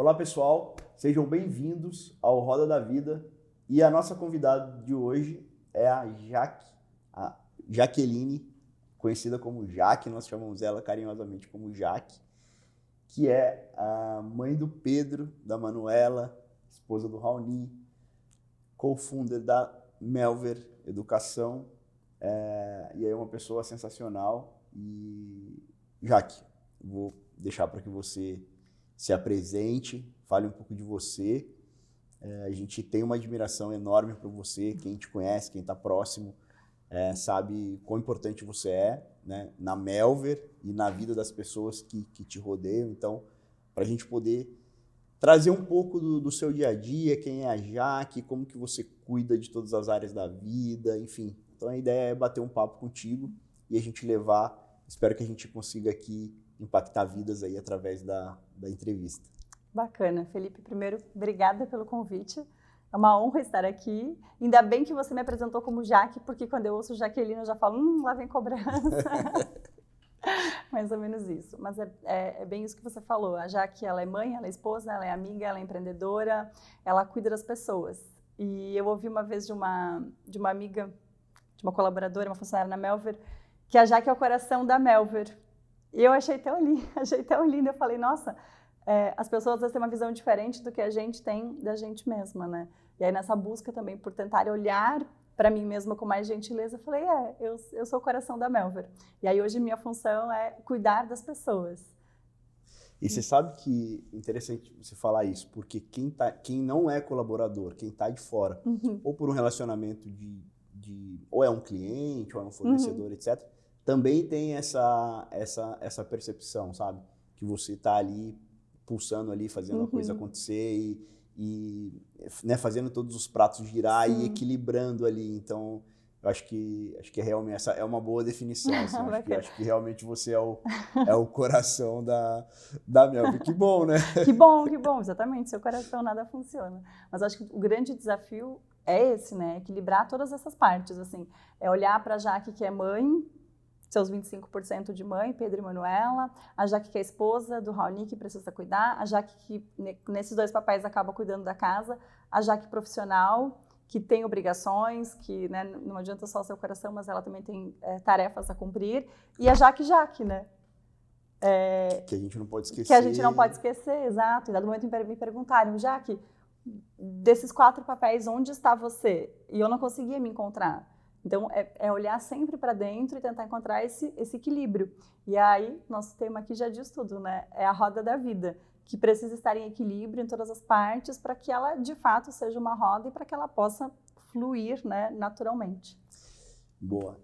Olá pessoal, sejam bem-vindos ao Roda da Vida e a nossa convidada de hoje é a Jaqueline, conhecida como Jaque, nós chamamos ela carinhosamente como Jaque, que é a mãe do Pedro, da Manuela, esposa do Raoni, co-founder da Melver Educação, e é uma pessoa sensacional. E Jaque, vou deixar para que você se apresente, fale um pouco de você. A gente tem uma admiração enorme por você, quem te conhece, quem está próximo, sabe quão importante você é, né, na Melver e na vida das pessoas que te rodeiam. Então, para a gente poder trazer um pouco do seu dia a dia, quem é a Jaque, como que você cuida de todas as áreas da vida, enfim. Então, a ideia é bater um papo contigo e a gente levar, espero que a gente consiga aqui impactar vidas aí através da entrevista. Bacana. Felipe, primeiro, obrigada pelo convite. É uma honra estar aqui. Ainda bem que você me apresentou como Jaque, porque quando eu ouço Jaqueline eu já falo, lá vem cobrança. Mais ou menos isso. Mas é bem isso que você falou. A Jaque, ela é mãe, ela é esposa, ela é amiga, ela é empreendedora, ela cuida das pessoas. E eu ouvi uma vez de uma amiga, de uma colaboradora, uma funcionária na Melver, que a Jaque é o coração da Melver. E eu achei tão lindo, eu falei, nossa, as pessoas às vezes têm uma visão diferente do que a gente tem da gente mesma, né? E aí nessa busca também por tentar olhar para mim mesma com mais gentileza, eu falei, eu sou o coração da Melver. E aí hoje minha função é cuidar das pessoas. E você sabe que é interessante você falar isso, porque quem não é colaborador, quem está de fora, ou por um relacionamento ou é um cliente, ou é um fornecedor, etc., também tem essa percepção, sabe? Que você está ali, pulsando ali, fazendo a coisa acontecer e né, fazendo todos os pratos girar e equilibrando ali. Então, eu acho que realmente essa é uma boa definição. Assim, acho que realmente você é o coração da Melver. Que bom, né? Que bom, exatamente. Seu coração nada funciona. Mas acho que o grande desafio é esse, né? Equilibrar todas essas partes, assim. É olhar para a Jaque, que é mãe, seus 25% de mãe, Pedro e Manuela, a Jaque que é esposa do Raoni, que precisa cuidar, a Jaque que nesses dois papéis acaba cuidando da casa, a Jaque profissional, que tem obrigações, que né, não adianta só o seu coração, mas ela também tem tarefas a cumprir, e a Jaque, né? Que a gente não pode esquecer. Que a gente não pode esquecer, exato. E dado momento me perguntaram, Jaque, desses 4 papéis, onde está você? E eu não conseguia me encontrar. Então, é olhar sempre para dentro e tentar encontrar esse equilíbrio. E aí, nosso tema aqui já diz tudo, né? É a roda da vida, que precisa estar em equilíbrio em todas as partes para que ela, de fato, seja uma roda e para que ela possa fluir, né, naturalmente. Boa.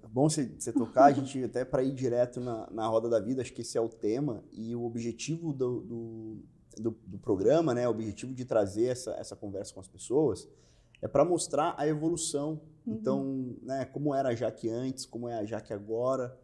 Bom você tocar, a gente até para ir direto na roda da vida, acho que esse é o tema e o objetivo do programa, né? O objetivo de trazer essa conversa com as pessoas é para mostrar a evolução. Então, né, como era a Jaque antes, como é a Jaque agora,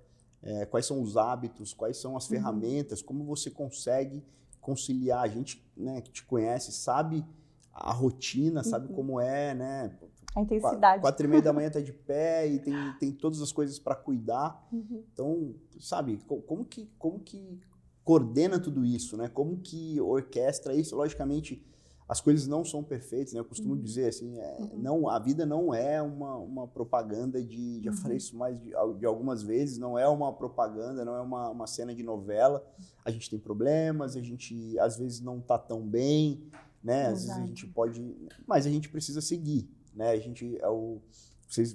quais são os hábitos, quais são as ferramentas, como você consegue conciliar. A gente, né, que te conhece sabe a rotina, sabe como é, né? A intensidade. 4h30 da manhã tá de pé e tem todas as coisas para cuidar. Então, sabe, como que coordena tudo isso, né? Como que orquestra isso? Logicamente, as coisas não são perfeitas, né? Eu costumo dizer assim, não, a vida não é uma propaganda já falei isso mais de algumas vezes, não é uma propaganda, não é uma cena de novela. A gente tem problemas, a gente às vezes não tá tão bem, né? Às vezes a gente pode, mas a gente precisa seguir, né? A gente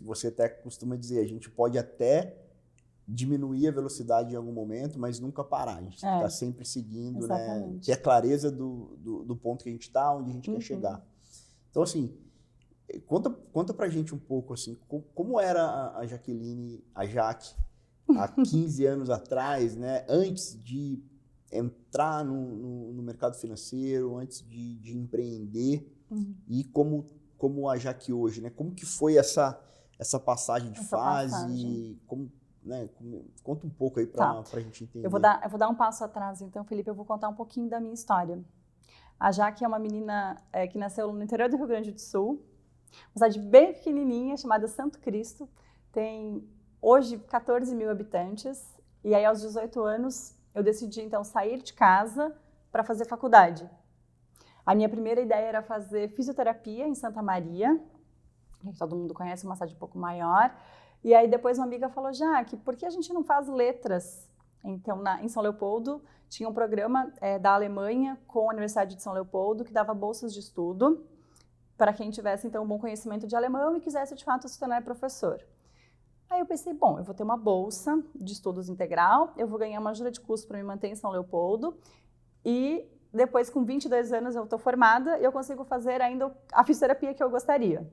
você até costuma dizer, a gente pode até diminuir a velocidade em algum momento, mas nunca parar. A gente está sempre seguindo, né? Ter a clareza do ponto que a gente está, onde a gente quer chegar. Então, assim, conta pra gente um pouco, assim, como era a Jaqueline, a Jaque, há 15 anos atrás, né? Antes de entrar no mercado financeiro, antes de empreender, e como a Jaque hoje, né? Como que foi essa passagem de fase? Né? Conta um pouco aí para a gente entender. Eu vou dar um passo atrás, então, Felipe, eu vou contar um pouquinho da minha história. A Jaque é uma menina que nasceu no interior do Rio Grande do Sul, uma cidade bem pequenininha, chamada Santo Cristo, tem hoje 14 mil habitantes, e aí aos 18 anos eu decidi, então, sair de casa para fazer faculdade. A minha primeira ideia era fazer fisioterapia em Santa Maria, que todo mundo conhece, uma cidade um pouco maior. E aí depois uma amiga falou, Jaque, por que a gente não faz letras? Então, em São Leopoldo, tinha um programa da Alemanha com a Universidade de São Leopoldo, que dava bolsas de estudo para quem tivesse, então, um bom conhecimento de alemão e quisesse, de fato, se tornar professor. Aí eu pensei, bom, eu vou ter uma bolsa de estudos integral, eu vou ganhar uma ajuda de custo para me manter em São Leopoldo e depois, com 22 anos, eu estou formada e eu consigo fazer ainda a fisioterapia que eu gostaria.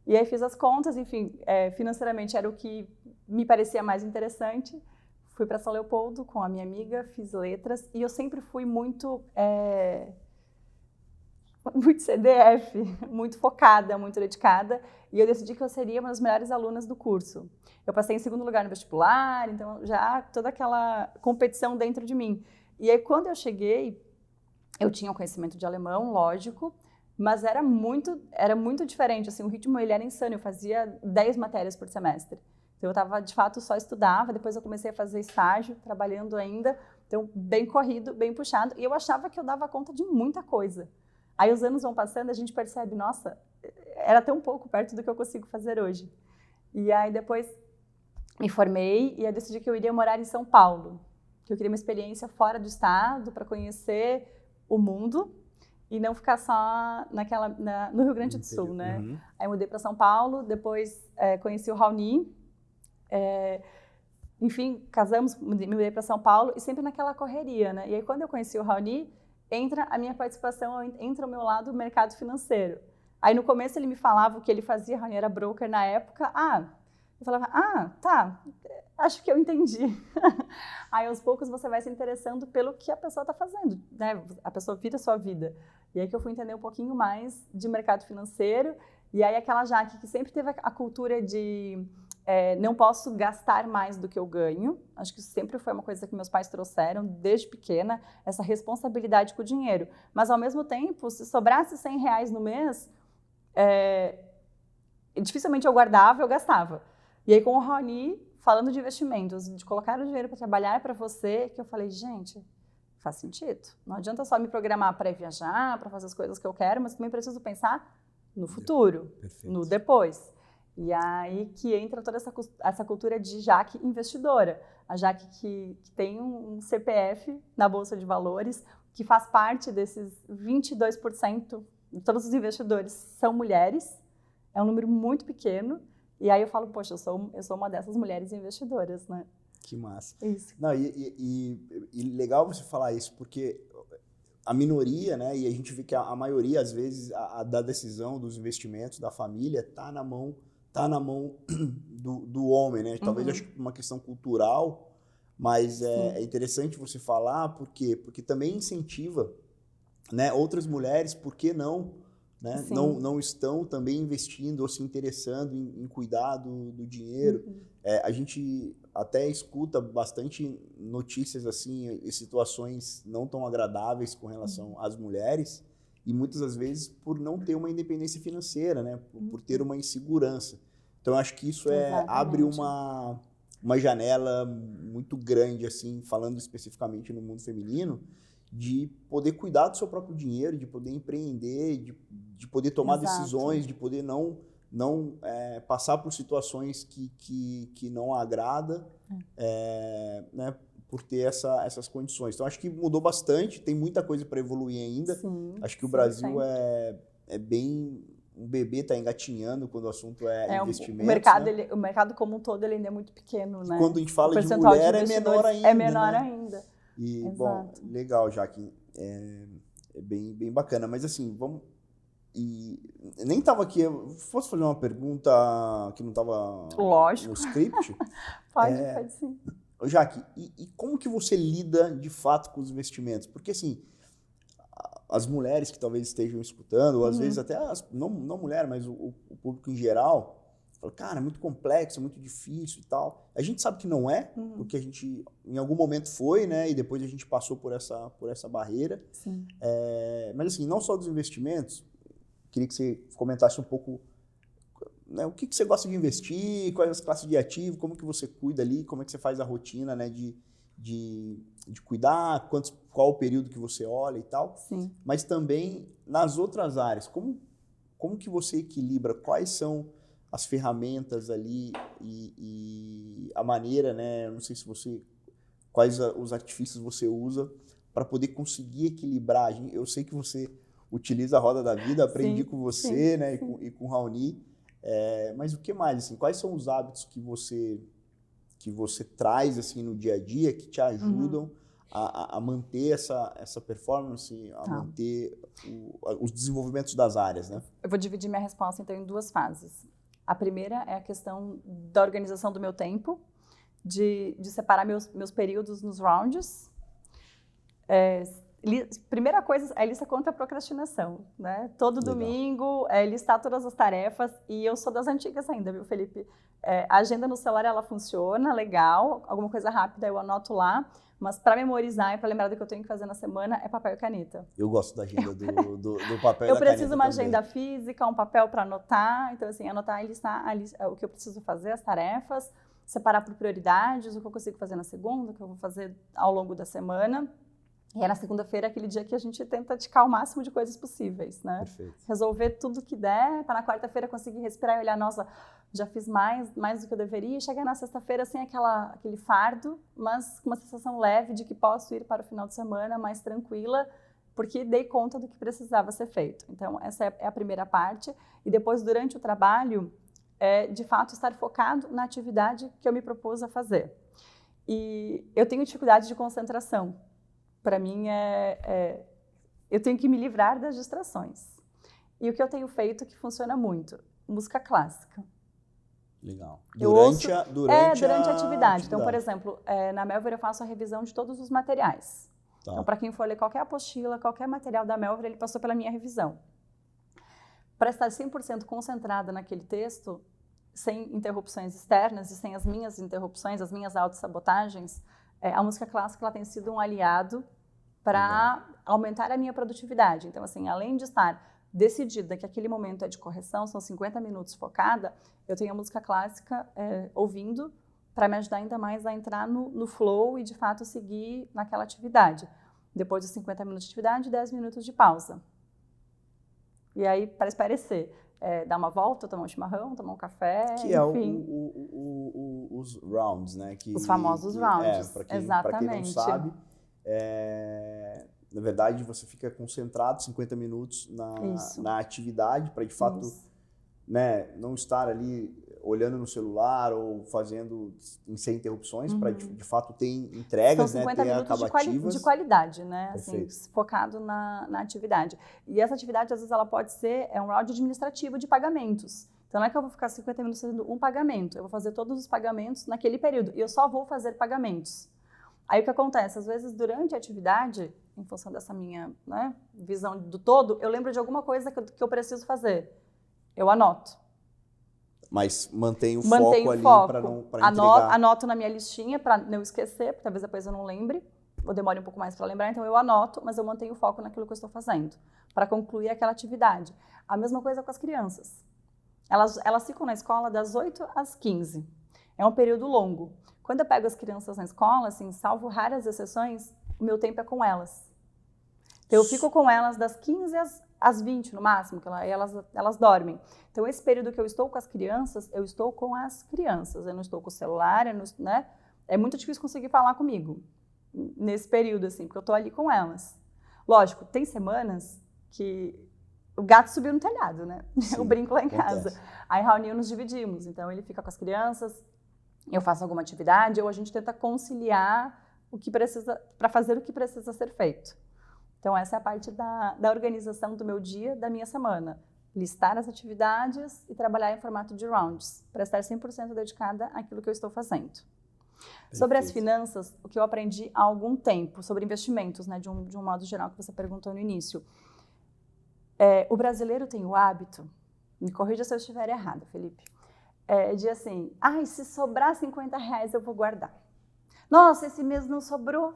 E aí fiz as contas, enfim, financeiramente era o que me parecia mais interessante. Fui para São Leopoldo com a minha amiga, fiz letras e eu sempre fui muito CDF, muito focada, muito dedicada, e eu decidi que eu seria uma das melhores alunas do curso. Eu passei em segundo lugar no vestibular, então já toda aquela competição dentro de mim. E aí quando eu cheguei, eu tinha um conhecimento de alemão, lógico, mas era muito diferente, assim, o ritmo ele era insano, eu fazia 10 matérias por semestre. Então eu estava, de fato, só estudava, depois eu comecei a fazer estágio, trabalhando ainda, então bem corrido, bem puxado, e eu achava que eu dava conta de muita coisa. Aí os anos vão passando, a gente percebe, nossa, era tão pouco perto do que eu consigo fazer hoje. E aí depois me formei e eu decidi que eu iria morar em São Paulo, que eu queria uma experiência fora do estado para conhecer o mundo e não ficar só no Rio Grande do Sul, né? Uhum. Aí mudei para São Paulo, depois conheci o Raoni, enfim, casamos, me mudei para São Paulo e sempre naquela correria, né? E aí quando eu conheci o Raoni, entra a minha participação, entra o meu lado do mercado financeiro. Aí no começo ele me falava o que ele fazia, Raoni era broker na época, eu falava, tá, acho que eu entendi. Aí aos poucos você vai se interessando pelo que a pessoa está fazendo, né? A pessoa vira a sua vida. E aí que eu fui entender um pouquinho mais de mercado financeiro, e aí aquela Jaque que sempre teve a cultura de não posso gastar mais do que eu ganho. Acho que isso sempre foi uma coisa que meus pais trouxeram desde pequena, essa responsabilidade com o dinheiro. Mas, ao mesmo tempo, se sobrasse R$100 no mês, dificilmente eu guardava, eu gastava. E aí, com o Raoni, falando de investimentos, de colocar o dinheiro para trabalhar para você, que eu falei, gente, faz sentido. Não adianta só me programar para viajar, para fazer as coisas que eu quero, mas também preciso pensar no futuro, no depois. E aí que entra toda essa cultura de Jaque investidora. A Jaque que tem um CPF na Bolsa de Valores, que faz parte desses 22% de todos os investidores são mulheres. É um número muito pequeno. E aí eu falo, poxa, eu sou uma dessas mulheres investidoras, né? Que massa. Isso. Não, e legal você falar isso, porque a minoria, né, e a gente vê que a maioria, às vezes, da decisão dos investimentos da família está na mão do homem, né? Talvez acho que uma questão cultural, mas é interessante você falar, por quê? Porque também incentiva, né, outras mulheres, por que não, né? Não estão também investindo ou se interessando em cuidar do dinheiro. A gente até escuta bastante notícias assim, e situações não tão agradáveis com relação às mulheres, e muitas das vezes por não ter uma independência financeira, né? Por ter uma insegurança. Então, eu acho que isso abre uma janela muito grande, assim, falando especificamente no mundo feminino, de poder cuidar do seu próprio dinheiro, de poder empreender, de poder tomar decisões, de poder não passar por situações que não agrada, né? Por ter essas condições. Então, acho que mudou bastante, tem muita coisa para evoluir ainda. Acho que o Brasil é bem... Um bebê está engatinhando quando o assunto é investimento. O mercado como um todo ele ainda é muito pequeno, né? Quando a gente fala de mulher, é menor ainda. É menor ainda. E, bom, legal, Jaque. É bem bacana. Mas, assim, vamos... E nem estava aqui... Fosse fazer uma pergunta que não estava no script? Pode sim. Jaque, e como que você lida de fato com os investimentos? Porque, assim, as mulheres que talvez estejam escutando, ou às vezes até, não mulher, mas o público em geral, fala, cara, é muito complexo, é muito difícil e tal. A gente sabe que não é, porque a gente, em algum momento foi, né? E depois a gente passou por essa barreira. Sim. Mas, assim, não só dos investimentos, queria que você comentasse um pouco, né, o que você gosta de investir, quais as classes de ativo, como que você cuida ali, como é que você faz a rotina, né, de de cuidar, qual o período que você olha e tal. Sim. Mas também nas outras áreas. Como que você equilibra? Quais são as ferramentas ali e a maneira, né? Eu não sei se quais os artifícios você usa para poder conseguir equilibrar. Eu sei que você utiliza a roda da vida, aprendi sim, com você, sim, né? sim. E com o Raoni. Mas o que mais? Assim, quais são os hábitos que você traz assim no dia a dia que te ajudam a manter essa performance, a manter os desenvolvimentos das áreas, né? Eu vou dividir minha resposta então em 2 fases. A primeira é a questão da organização do meu tempo, de separar meus períodos nos rounds. Primeira coisa é a lista contra a procrastinação, né? Todo Legal. Domingo, listar todas as tarefas, e eu sou das antigas ainda, viu, Felipe? A agenda no celular, ela funciona, legal, alguma coisa rápida eu anoto lá, mas para memorizar e para lembrar do que eu tenho que fazer na semana, é papel e caneta. Eu gosto da agenda do papel e da caneta. Eu preciso de uma também. agenda física, um papel para anotar, então assim, anotar e listar o que eu preciso fazer, as tarefas, separar por prioridades, o que eu consigo fazer na segunda, o que eu vou fazer ao longo da semana. E é na segunda-feira aquele dia que a gente tenta ticar o máximo de coisas possíveis, né? Perfeito. Resolver tudo que der, para na quarta-feira conseguir respirar e olhar, nossa, já fiz mais do que eu deveria, e chegar na sexta-feira sem aquele fardo, mas com uma sensação leve de que posso ir para o final de semana mais tranquila, porque dei conta do que precisava ser feito. Então, essa é a primeira parte. E depois, durante o trabalho, de fato, estar focado na atividade que eu me propus a fazer. E eu tenho dificuldade de concentração. Para mim, eu tenho que me livrar das distrações. E o que eu tenho feito que funciona muito? Música clássica. Legal. Durante a atividade. Então, por exemplo, na Melver eu faço a revisão de todos os materiais. Tá. Então, para quem for ler qualquer apostila, qualquer material da Melver, ele passou pela minha revisão. Para estar 100% concentrada naquele texto, sem interrupções externas e sem as minhas interrupções, as minhas autossabotagens, a música clássica ela tem sido um aliado para aumentar a minha produtividade. Então, assim, além de estar decidida que aquele momento é de correção, são 50 minutos focada, eu tenho a música clássica ouvindo para me ajudar ainda mais a entrar no flow e, de fato, seguir naquela atividade. Depois de 50 minutos de atividade, 10 minutos de pausa. E aí, para espairecer, dar uma volta, tomar um chimarrão, tomar um café, que enfim. Os rounds, né? Os famosos rounds, exatamente. Para quem não sabe, na verdade, você fica concentrado 50 minutos na atividade para, de fato, né, não estar ali olhando no celular ou fazendo sem interrupções, para, de fato, ter entregas, São 50 né, ter minutos acabativas. de qualidade, né? Assim, focado na atividade. E essa atividade, às vezes, ela pode ser um round administrativo de pagamentos. Então, não é que eu vou ficar 50 minutos fazendo um pagamento, eu vou fazer todos os pagamentos naquele período, e eu só vou fazer pagamentos. Aí, o que acontece? Às vezes, durante a atividade, em função dessa minha, né, visão do todo, eu lembro de alguma coisa que eu preciso fazer. Eu anoto. Mas mantenho o foco ali para entregar. Anoto na minha listinha para não esquecer, porque talvez depois eu não lembre, ou demore um pouco mais para lembrar, então eu anoto, mas eu mantenho o foco naquilo que eu estou fazendo, para concluir aquela atividade. A mesma coisa com as crianças. Elas ficam na escola das 8 às 15. É um período longo. Quando eu pego as crianças na escola, assim, salvo raras exceções, o meu tempo é com elas. Então, eu fico com elas das 15 às 20, no máximo, que elas dormem. Então, esse período que eu estou com as crianças, eu estou com as crianças. Eu não estou com o celular, né? É muito difícil conseguir falar comigo nesse período, assim, porque eu estou ali com elas. Lógico, tem semanas que o gato subiu no telhado, né? Sim, eu brinco lá em casa. Aí, Raoni, nos dividimos. Então, ele fica com as crianças, eu faço alguma atividade, ou a gente tenta conciliar o que precisa, para fazer o que precisa ser feito. Então, essa é a parte da organização do meu dia, da minha semana. Listar as atividades e trabalhar em formato de rounds, para estar 100% dedicada àquilo que eu estou fazendo. Perfeito. Sobre as finanças, o que eu aprendi há algum tempo, sobre investimentos, né, de um modo geral, que você perguntou no início. O brasileiro tem o hábito, me corrija se eu estiver errada, Felipe, de assim, se sobrar R$50 eu vou guardar. Nossa, esse mês não sobrou,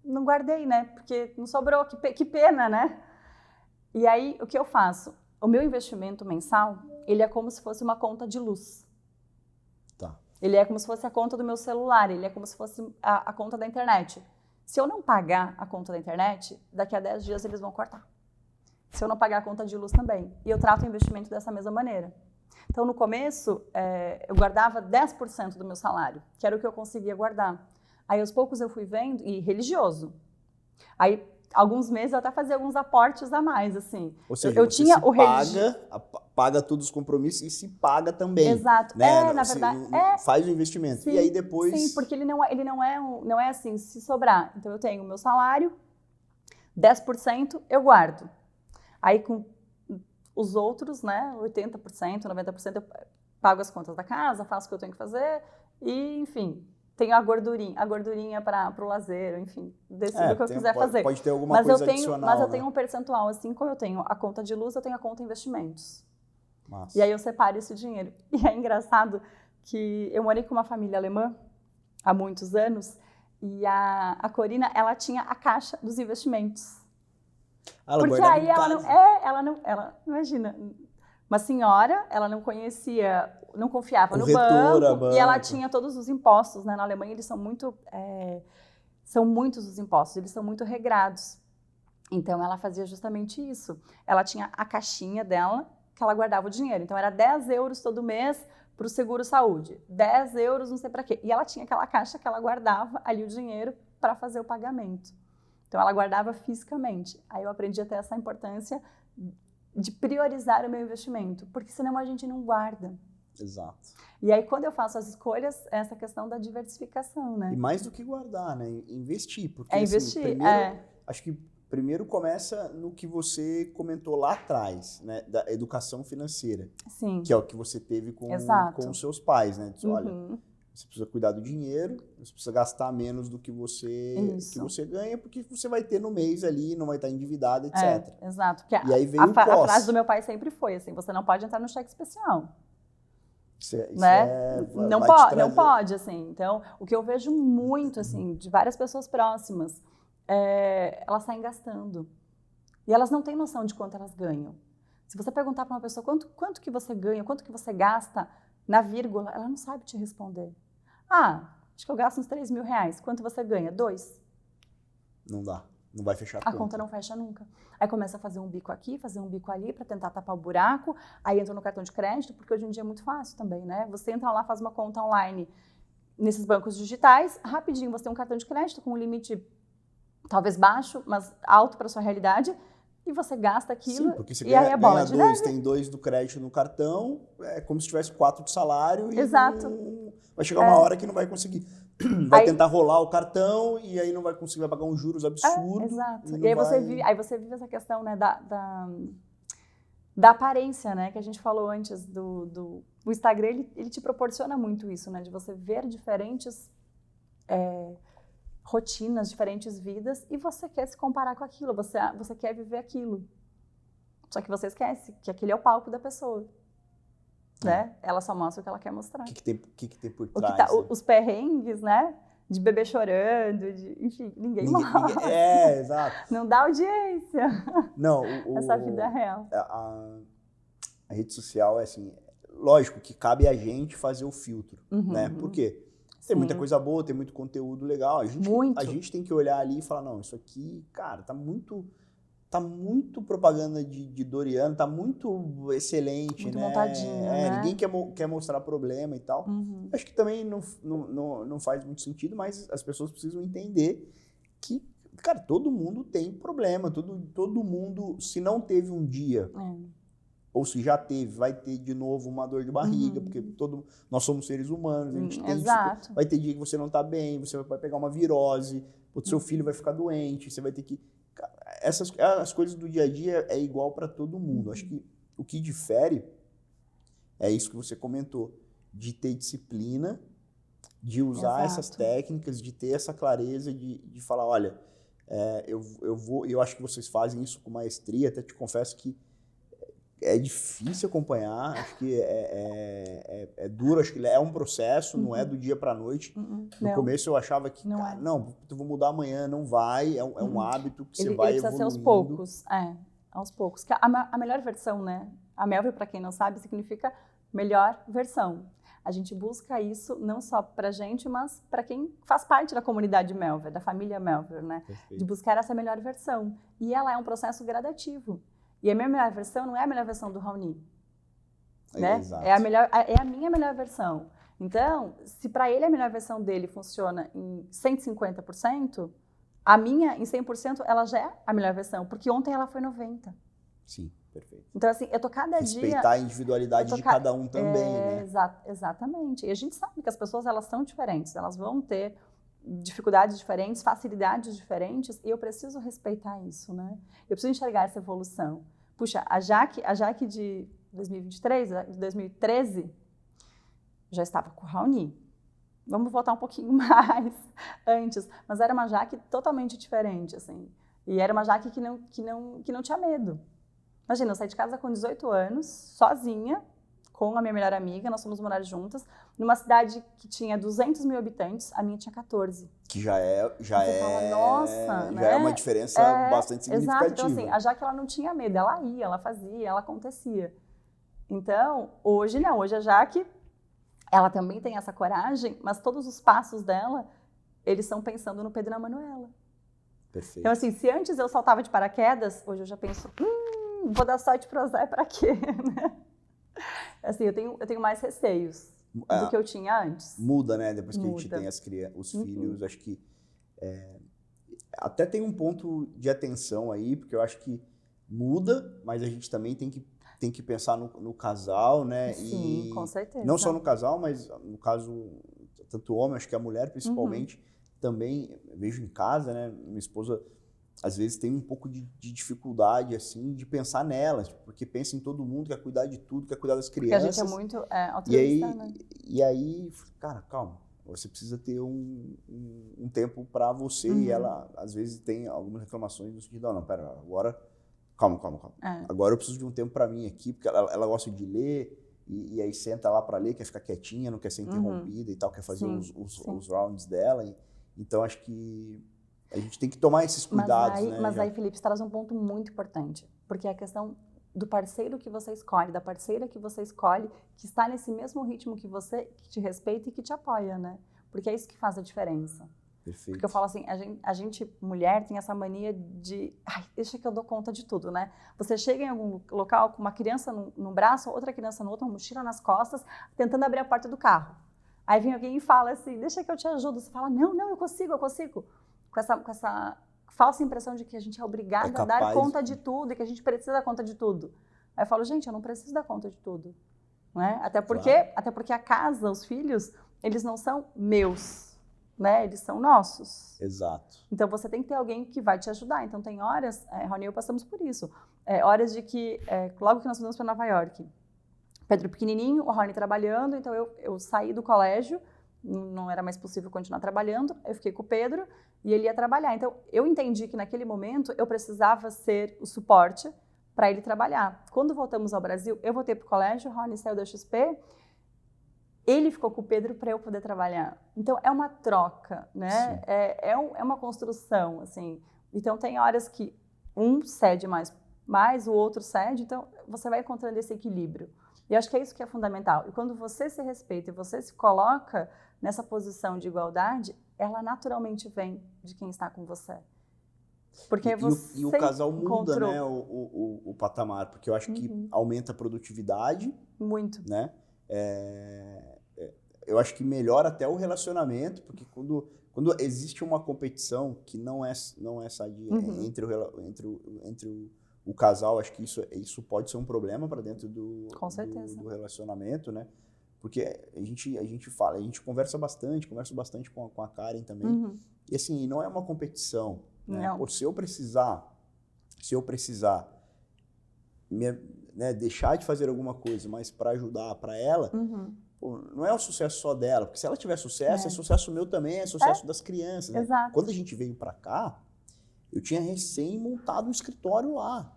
não guardei, né? Porque não sobrou, que pena, né? E aí, o que eu faço? O meu investimento mensal, ele é como se fosse uma conta de luz. Tá. Ele é como se fosse a conta do meu celular, ele é como se fosse a conta da internet. Se eu não pagar a conta da internet, daqui a 10 dias eles vão cortar. Se eu não pagar a conta de luz também. E eu trato o investimento dessa mesma maneira. Então, no começo, eu guardava 10% do meu salário, que era o que eu conseguia guardar. Aí, aos poucos, eu fui vendo, e religioso. Aí, alguns meses, eu até fazia alguns aportes a mais, assim. Ou seja, eu você tinha se o religioso. paga todos os compromissos e se paga também. Exato. Né? Na verdade, faz o investimento. Sim, e aí depois... Sim, porque ele não é assim, se sobrar. Então, eu tenho o meu salário, 10% eu guardo. Aí, com os outros, né, 80%, 90%, eu pago as contas da casa, faço o que eu tenho que fazer e, enfim, tenho a gordurinha para o lazer, enfim, decido o que eu quiser fazer. Pode ter alguma coisa adicional. Mas eu né? tenho um percentual, assim como eu tenho a conta de luz, eu tenho a conta investimentos. Massa. E aí eu separo esse dinheiro. E é engraçado que eu morei com uma família alemã há muitos anos e a Corina, ela tinha a caixa dos investimentos. Porque aí ela imagina, uma senhora, ela não conhecia, não confiava no banco e ela tinha todos os impostos, né? Na Alemanha eles são muitos os impostos, eles são muito regrados. Então ela fazia justamente isso. Ela tinha a caixinha dela, que ela guardava o dinheiro. Então era 10 euros todo mês para o seguro-saúde, 10 euros não sei para quê. E ela tinha aquela caixa que ela guardava ali o dinheiro para fazer o pagamento. Então, ela guardava fisicamente. Aí eu aprendi a ter essa importância de priorizar o meu investimento, porque senão a gente não guarda. Exato. E aí, quando eu faço as escolhas, essa questão da diversificação, né? E mais do que guardar, né? Investir. Porque, investir, assim, primeiro, acho que primeiro começa no que você comentou lá atrás, né? Da educação financeira. Sim. Que é o que você teve com os seus pais, né? Diz, olha, você precisa cuidar do dinheiro, você precisa gastar menos do que você ganha, porque você vai ter no mês ali, não vai estar endividado, etc. Exato. Porque e aí veio a frase do meu pai sempre foi assim, você não pode entrar no cheque especial. Né? Não pode, assim. Então, o que eu vejo muito, assim, de várias pessoas próximas, elas saem gastando. E elas não têm noção de quanto elas ganham. Se você perguntar para uma pessoa quanto que você ganha, quanto que você gasta, na vírgula, ela não sabe te responder. Acho que eu gasto uns 3 mil reais. Quanto você ganha? 2. Não dá. Não vai fechar a conta. A conta não fecha nunca. Aí começa a fazer um bico aqui, fazer um bico ali para tentar tapar o buraco. Aí entra no cartão de crédito, porque hoje em dia é muito fácil também, né? Você entra lá, faz uma conta online nesses bancos digitais, rapidinho você tem um cartão de crédito com um limite talvez baixo, mas alto para sua realidade. E você gasta aquilo. Sim, porque você ganha 2, tem 2 do crédito no cartão, é como se tivesse 4 de salário. E exato. Vai chegar uma hora que não vai conseguir. Vai tentar rolar o cartão e aí não vai conseguir, vai pagar uns juros absurdos. Exato. E aí você vive essa questão, né, da aparência, né, que a gente falou antes o Instagram, ele te proporciona muito isso, né, de você ver diferentes rotinas, diferentes vidas, e você quer se comparar com aquilo, você quer viver aquilo. Só que você esquece que aquele é o palco da pessoa. Né? Ela só mostra o que ela quer mostrar. O que tem por trás? Né? Os perrengues, né? De bebê chorando, enfim, ninguém mostra. Exato. Não dá audiência. Não, essa vida é real. A rede social é assim, lógico que cabe a gente fazer o filtro, né? Por quê? Tem muita coisa boa, tem muito conteúdo legal. A gente tem que olhar ali e falar, não, isso aqui, cara, tá muito propaganda de Doriano, tá muito excelente, muito né? Montadinho, né? Ninguém quer mostrar problema e tal. Acho que também não faz muito sentido, mas as pessoas precisam entender que, cara, todo mundo tem problema, todo mundo, se não teve um dia... ou se já teve, vai ter de novo uma dor de barriga, porque nós somos seres humanos, a gente tem exato. Vai ter dia que você não tá bem, você vai pegar uma virose, o seu filho vai ficar doente, você vai ter que... As coisas do dia a dia é igual para todo mundo. Acho que o que difere é isso que você comentou, de ter disciplina, de usar essas técnicas, de ter essa clareza, de falar, olha, eu acho que vocês fazem isso com maestria, até te confesso que é difícil acompanhar, acho que é duro, acho que é um processo, não é do dia para a noite. No começo eu achava que, eu vou mudar amanhã, não vai, é um hábito que você vai evoluindo. Ele precisa ser aos poucos. A melhor versão, né? A Melville, para quem não sabe, significa melhor versão. a gente busca isso não só pra gente, mas para quem faz parte da comunidade Melver, da família Melver, né? Perfeito. De buscar essa melhor versão. E ela é um processo gradativo. E a minha melhor versão não é a melhor versão do Raoni, né? Exato. É a minha melhor versão. Então, se para ele a melhor versão dele funciona em 150%, a minha, em 100%, ela já é a melhor versão, porque ontem ela foi 90%. Sim, perfeito. Então, assim, eu tô cada dia... Respeitar a individualidade de cada um também, né? Exatamente. E a gente sabe que as pessoas, elas são diferentes, elas vão ter dificuldades diferentes, facilidades diferentes, e eu preciso respeitar isso, né? Eu preciso enxergar essa evolução. Puxa, a Jaque de 2023, de 2013, já estava com o Raoni. Vamos voltar um pouquinho mais antes. Mas era uma Jaque totalmente diferente, assim. E era uma Jaque que não tinha medo. Imagina, eu saí de casa com 18 anos, sozinha, com a minha melhor amiga, nós fomos morar juntas, numa cidade que tinha 200 mil habitantes, a minha tinha 14. Que já é uma diferença bastante significativa. Exato, então assim, a Jaque, ela não tinha medo, ela ia, ela fazia, ela acontecia. Então, hoje não, hoje a Jaque, ela também tem essa coragem, mas todos os passos dela, eles são pensando no Pedro e na Manuela. Perfeito. Então assim, se antes eu saltava de paraquedas, hoje eu já penso, vou dar sorte pro Zé pra quê? Assim, eu tenho mais receios do que eu tinha antes. Muda, né? Depois que a gente tem os filhos, acho que até tem um ponto de atenção aí, porque eu acho que muda, mas a gente também tem que pensar no casal, né? Sim, com certeza. Não só no casal, mas no caso, tanto o homem, acho que a mulher principalmente, também vejo em casa, né? Minha esposa às vezes tem um pouco de dificuldade, assim, de pensar nelas, porque pensa em todo mundo, quer cuidar de tudo, quer cuidar das crianças. Porque a gente é muito altruísta, né? E aí, cara, calma, você precisa ter um tempo para você, e ela, às vezes, tem algumas reclamações no sentido, não, pera, agora, calma. Agora eu preciso de um tempo para mim aqui, porque ela gosta de ler, e aí senta lá para ler, quer ficar quietinha, não quer ser interrompida e tal, quer fazer os rounds dela, então acho que a gente tem que tomar esses cuidados, né? Mas aí, Felipe, você traz um ponto muito importante, porque é a questão do parceiro que você escolhe, da parceira que você escolhe, que está nesse mesmo ritmo que você, que te respeita e que te apoia, né? Porque é isso que faz a diferença. Perfeito. Porque eu falo assim, a gente, mulher, tem essa mania de, deixa que eu dou conta de tudo, né? Você chega em algum local com uma criança num braço, outra criança no outro, uma mochila nas costas, tentando abrir a porta do carro. Aí vem alguém e fala assim, deixa que eu te ajudo. Você fala, não, eu consigo. Com essa falsa impressão de que a gente é obrigada a dar conta de tudo e que a gente precisa dar conta de tudo. Aí eu falo, gente, eu não preciso dar conta de tudo. Né? Até porque a casa, os filhos, eles não são meus, né? Eles são nossos. Exato. Então você tem que ter alguém que vai te ajudar. Então tem horas, Raoni e eu passamos por isso, horas de que, logo que nós mudamos para Nova York, Pedro pequenininho, o Raoni trabalhando, então eu saí do colégio, não era mais possível continuar trabalhando, eu fiquei com o Pedro e ele ia trabalhar. Então, eu entendi que naquele momento eu precisava ser o suporte para ele trabalhar. Quando voltamos ao Brasil, eu voltei para o colégio, o Raoni saiu da XP, ele ficou com o Pedro para eu poder trabalhar. Então, é uma troca, né? É uma construção, assim. Então, tem horas que um cede mais, o outro cede, então você vai encontrando esse equilíbrio. E eu acho que é isso que é fundamental. E quando você se respeita e você se coloca nessa posição de igualdade, ela naturalmente vem de quem está com você. Porque você e o casal muda, né, o patamar, porque eu acho que aumenta a produtividade. Muito. Né? Eu acho que melhora até o relacionamento, porque quando existe uma competição que não é sadia entre o casal, acho que isso pode ser um problema para dentro do relacionamento, né? Porque a gente conversa bastante com a Karen também. E assim, não é uma competição, né? Pô, se eu precisar deixar de fazer alguma coisa, mas para ajudar para ela, pô, não é o sucesso só dela, porque se ela tiver sucesso, é sucesso meu também, é sucesso das crianças, né? Exato. Quando a gente veio para cá, eu tinha recém montado um escritório lá.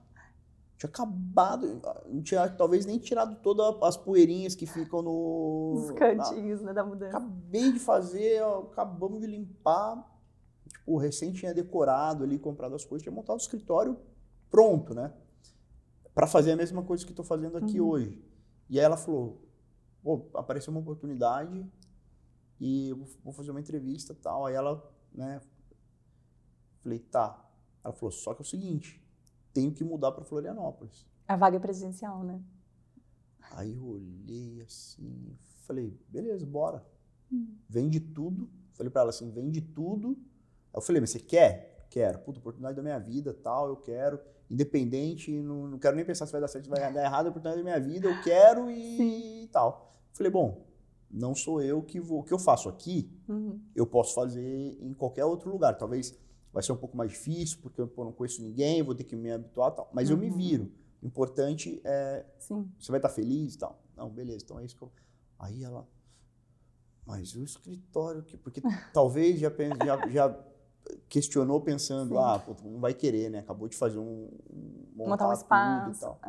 Tinha acabado, não tinha talvez nem tirado todas as poeirinhas que ficam nos cantinhos, né, da mudança. Acabei de fazer, acabamos de limpar, tipo, recém tinha decorado ali, comprado as coisas, tinha montado o escritório pronto, né? Para fazer a mesma coisa que estou fazendo aqui hoje. E aí ela falou, pô, apareceu uma oportunidade e eu vou fazer uma entrevista e tal. Aí ela, né, falei, tá. Ela falou, só que é o seguinte, tenho que mudar para Florianópolis. A vaga é presencial, né? Aí eu olhei assim, falei, beleza, bora. Vende tudo. Falei para ela assim, vende tudo. Aí eu falei, mas você quer? Quero. Puta, oportunidade da minha vida, tal, eu quero. Independente, não quero nem pensar se vai dar certo, se vai dar errado, a oportunidade da minha vida, eu quero e tal. Falei, bom, não sou eu que vou. O que eu faço aqui, eu posso fazer em qualquer outro lugar. Talvez vai ser um pouco mais difícil, porque eu não conheço ninguém, vou ter que me habituar e tal. Mas eu me viro. O importante é, você vai estar feliz e tal. Não, beleza, então é isso que eu... Aí ela, mas o escritório, porque talvez já questionou pensando, pô, não vai querer, né? Acabou de fazer montar um espaço e tal.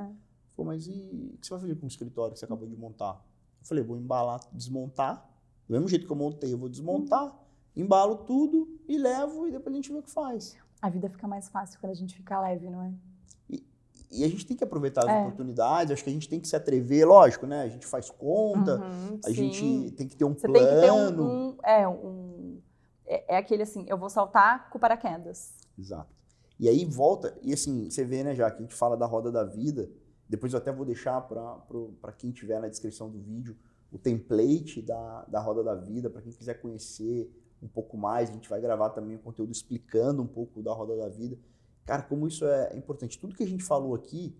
Falou, mas e o que você vai fazer com o escritório que você acabou de montar? Eu falei, vou embalar, desmontar, do mesmo jeito que eu montei, eu vou desmontar, embalo tudo e levo e depois a gente vê o que faz. A vida fica mais fácil quando a gente fica leve, não é? E a gente tem que aproveitar as oportunidades, acho que a gente tem que se atrever, lógico, né? A gente faz conta, a gente tem que ter um plano. Você tem que ter é aquele assim, eu vou saltar com paraquedas. Exato. E aí volta, e assim, você vê, né, já que a gente fala da roda da vida, depois eu até vou deixar para quem tiver na descrição do vídeo o template da roda da vida, para quem quiser conhecer um pouco mais, a gente vai gravar também um conteúdo explicando um pouco da roda da vida. Cara, como isso é importante. Tudo que a gente falou aqui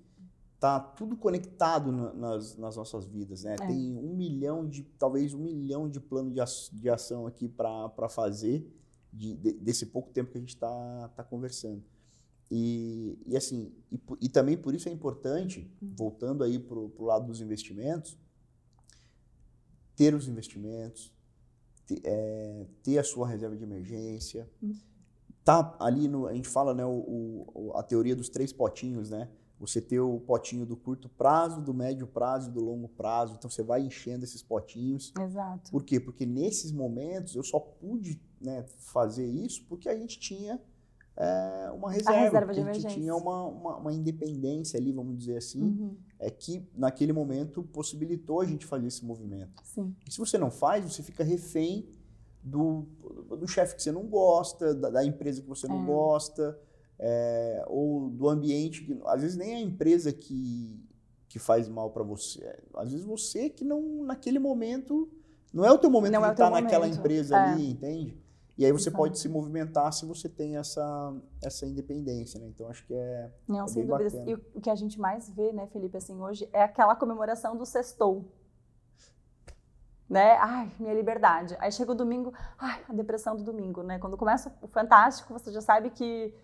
tá tudo conectado nas nossas vidas, né? Tem talvez 1 milhão de planos de ação aqui para fazer desse pouco tempo que a gente tá conversando. E assim, e também por isso é importante, voltando aí pro lado dos investimentos, ter os investimentos, ter a sua reserva de emergência, tá ali a gente fala, né, a teoria dos 3 potinhos, né? Você ter o potinho do curto prazo, do médio prazo e do longo prazo. Então, você vai enchendo esses potinhos. Exato. Por quê? Porque nesses momentos eu só pude, né, fazer isso porque a gente tinha uma reserva de emergência. A gente tinha uma independência ali, vamos dizer assim, que naquele momento possibilitou a gente fazer esse movimento. Sim. E se você não faz, você fica refém do chefe que você não gosta, da empresa que você não gosta, ou do ambiente que às vezes nem é a empresa que faz mal para você, às vezes você que não, naquele momento, não é o teu momento de estar naquela empresa ali, entende? E aí você pode se movimentar se você tem essa independência, né? Então acho que não, sem bem dúvidas. bacana. E o que a gente mais vê, né, Felipe, assim, hoje é aquela comemoração do sextou. Né? Ai, minha liberdade. Aí chega o domingo, ai, a depressão do domingo, né? Quando começa o Fantástico, você já sabe que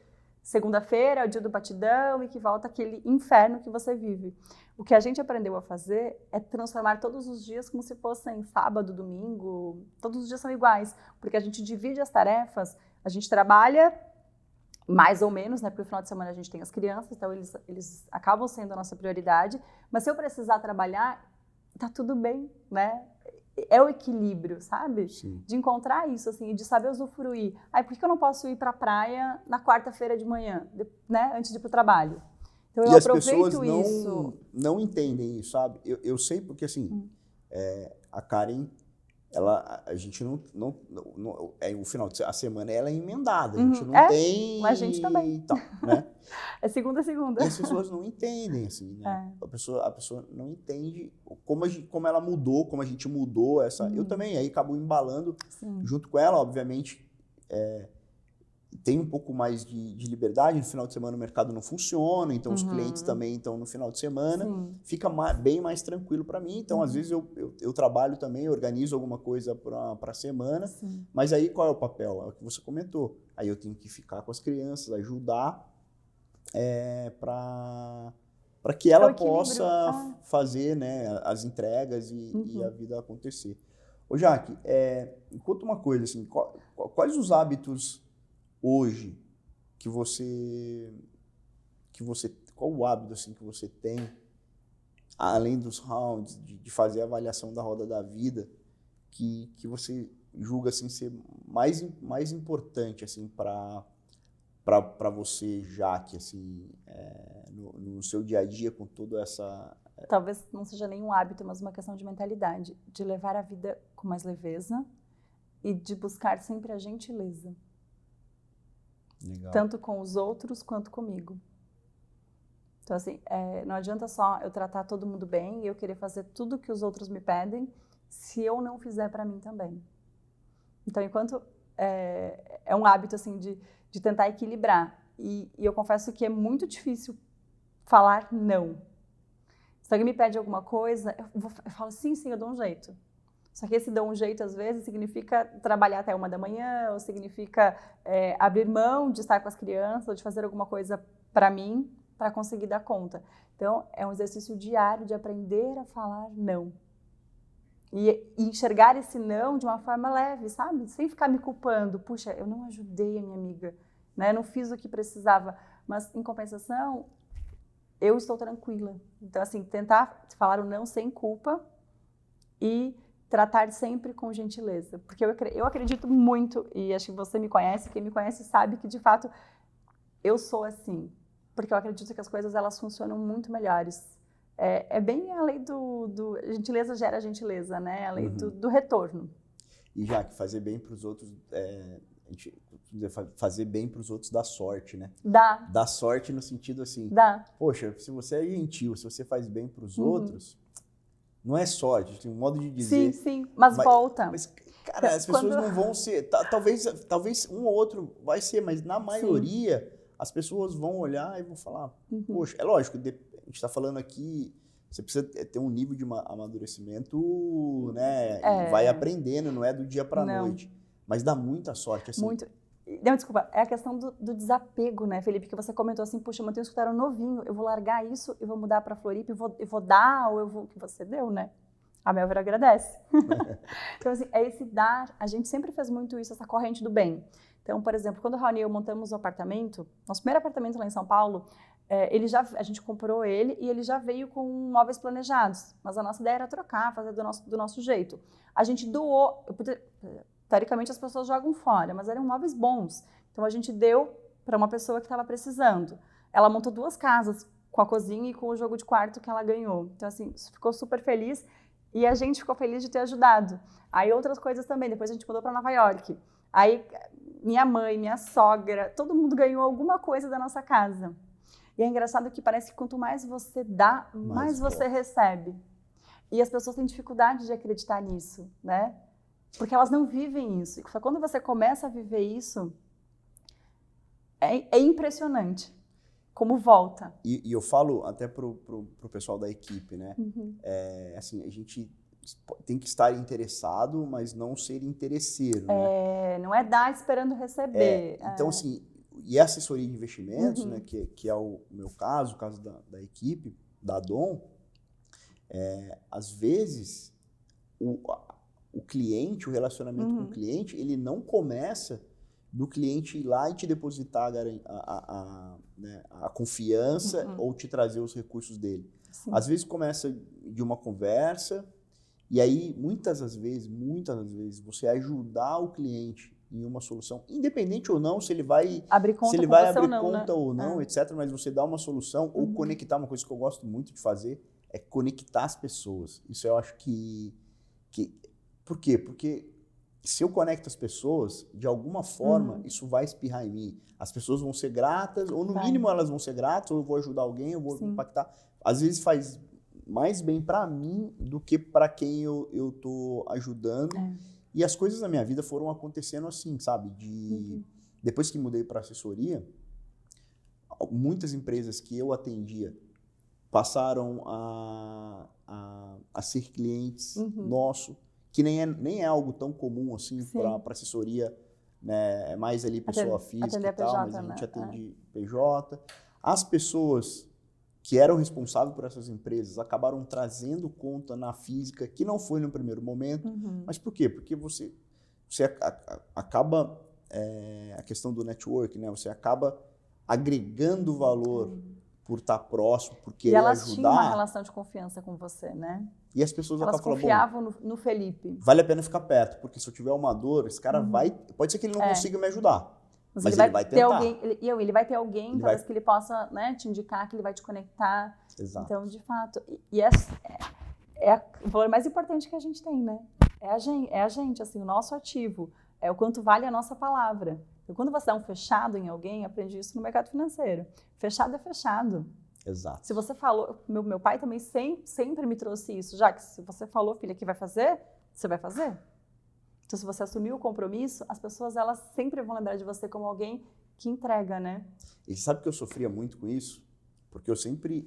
segunda-feira é o dia do batidão e que volta aquele inferno que você vive. O que a gente aprendeu a fazer é transformar todos os dias como se fossem sábado, domingo, todos os dias são iguais, porque a gente divide as tarefas, a gente trabalha mais ou menos, né? Porque no final de semana a gente tem as crianças, então eles acabam sendo a nossa prioridade, mas se eu precisar trabalhar, tá tudo bem, né? É o equilíbrio, sabe? Sim. De encontrar isso, assim, de saber usufruir. Ai, por que eu não posso ir para a praia na quarta-feira de manhã, né? Antes de ir para o trabalho? Então eu aproveito isso. E as pessoas não entendem isso, sabe? Eu sei porque, assim, a Karen, a gente não o final a semana ela é emendada, a gente não tem... A gente também. Tal, né? É segunda a segunda. E as pessoas não entendem, assim, né? A pessoa não entende como ela mudou, como a gente mudou essa... Eu também, aí acabo embalando junto com ela, obviamente, tem um pouco mais de liberdade, no final de semana o mercado não funciona, então os clientes também estão no final de semana, fica bem mais tranquilo para mim, então às vezes eu trabalho também, eu organizo alguma coisa para a semana, mas aí qual é o papel? É o que você comentou, aí eu tenho que ficar com as crianças, ajudar para que ela possa fazer, né, as entregas e a vida acontecer. Ô Jaque, me conta uma coisa, assim, quais os hábitos hoje qual o hábito assim que você tem, além dos rounds, de fazer a avaliação da roda da vida, que você julga assim ser mais importante assim para você, Jaque, assim, no seu dia a dia com toda talvez não seja nenhum hábito, mas uma questão de mentalidade, de levar a vida com mais leveza e de buscar sempre a gentileza. Legal. Tanto com os outros quanto comigo. Então, assim, não adianta só eu tratar todo mundo bem e eu querer fazer tudo que os outros me pedem se eu não fizer para mim também. Então, enquanto é um hábito, assim, de tentar equilibrar. E eu confesso que é muito difícil falar não. Se alguém me pede alguma coisa, eu falo sim, eu dou um jeito. Só que esse dou um jeito, às vezes, significa trabalhar até 1 da manhã, ou significa abrir mão de estar com as crianças, ou de fazer alguma coisa para mim, para conseguir dar conta. Então, é um exercício diário de aprender a falar não. E enxergar esse não de uma forma leve, sabe? Sem ficar me culpando. Puxa, eu não ajudei a minha amiga, né? Eu não fiz o que precisava. Mas, em compensação, eu estou tranquila. Então, assim, tentar falar o não sem culpa e tratar sempre com gentileza. Porque eu acredito muito, e acho que você me conhece, quem me conhece sabe que, de fato, eu sou assim. Porque eu acredito que as coisas, elas funcionam muito melhores. É bem a lei do gentileza gera gentileza, né? A lei do retorno. E já que fazer bem para os outros, fazer bem para os outros dá sorte, né? Dá sorte no sentido assim, poxa, se você é gentil, se você faz bem para os outros, não é sorte, tem um modo de dizer. Sim, mas volta. Mas, cara, as pessoas não vão ser, talvez um ou outro vai ser, mas na maioria as pessoas vão olhar e vão falar, poxa, é lógico, a gente está falando aqui, você precisa ter um nível de amadurecimento, né? E vai aprendendo, não é do dia para a noite. Mas dá muita sorte. Assim. Muito. Não, desculpa, é a questão do desapego, né, Felipe? Que você comentou assim, puxa, eu mantenho um escritório novinho, eu vou largar isso e vou mudar para Floripa, eu vou dar, ou eu vou... que você deu, né? A Melver agradece. Então, assim, é esse dar. A gente sempre fez muito isso, essa corrente do bem. Então, por exemplo, quando o Raoni e eu montamos o apartamento, nosso primeiro apartamento lá em São Paulo, a gente comprou ele e ele já veio com móveis planejados. Mas a nossa ideia era trocar, fazer do nosso jeito. A gente doou. Teoricamente, as pessoas jogam fora, mas eram móveis bons. Então, a gente deu para uma pessoa que estava precisando. Ela montou 2 casas, com a cozinha e com o jogo de quarto que ela ganhou. Então, assim, ficou super feliz e a gente ficou feliz de ter ajudado. Aí, outras coisas também. Depois, a gente mudou para Nova York. Aí, minha mãe, minha sogra, todo mundo ganhou alguma coisa da nossa casa. E é engraçado que parece que quanto mais você dá, mais você recebe. E as pessoas têm dificuldade de acreditar nisso, né? Porque elas não vivem isso. Só quando você começa a viver isso, é impressionante como volta. E eu falo até pro pessoal da equipe, né? Assim, a gente tem que estar interessado, mas não ser interesseiro, né? Não é dar esperando receber. Então, assim, e a assessoria de investimentos, né, que é o meu caso, o caso da equipe, da Dom, às vezes o cliente, o relacionamento com o cliente, ele não começa do cliente ir lá e te depositar a confiança ou te trazer os recursos dele. Sim. Às vezes começa de uma conversa e aí, muitas das vezes, você ajudar o cliente em uma solução, independente ou não, se ele vai abrir conta ou não, etc. Mas você dá uma solução ou conectar, uma coisa que eu gosto muito de fazer é conectar as pessoas. Isso eu acho que... Por quê? Porque se eu conecto as pessoas, de alguma forma, isso vai espirrar em mim. As pessoas vão ser gratas, ou no mínimo elas vão ser gratas, ou eu vou ajudar alguém, eu vou impactar. Às vezes faz mais bem para mim do que para quem eu tô ajudando. E as coisas na minha vida foram acontecendo assim, sabe? Depois que mudei para assessoria, muitas empresas que eu atendia passaram a ser clientes nossos, que nem é algo tão comum assim para assessoria, né? É mais ali pessoa física e tal, mas a gente atende PJ. As pessoas que eram responsáveis por essas empresas acabaram trazendo conta na física, que não foi no primeiro momento. Mas por quê? Porque você acaba, a questão do network, né? Você acaba agregando valor por estar próximo, por querer ajudar. E elas tinham uma relação de confiança com você, né? E as pessoas elas acabam confiavam no Felipe. Vale a pena ficar perto, porque se eu tiver uma dor, esse cara pode ser que ele não consiga me ajudar. Mas ele vai ter tentar. alguém, ele vai ter alguém, talvez, que ele possa, né, te indicar, que ele vai te conectar. Exato. Então, de fato, o valor mais importante que a gente tem, né? É a gente, assim, o nosso ativo, é o quanto vale a nossa palavra. Então, quando você dá um fechado em alguém, aprendi isso no mercado financeiro. Fechado é fechado. Exato. Se você falou, meu pai também sempre me trouxe isso, já que se você falou, filha, que vai fazer, você vai fazer. Então, se você assumir o compromisso, as pessoas, elas sempre vão lembrar de você como alguém que entrega, né? E sabe que eu sofria muito com isso? Porque eu sempre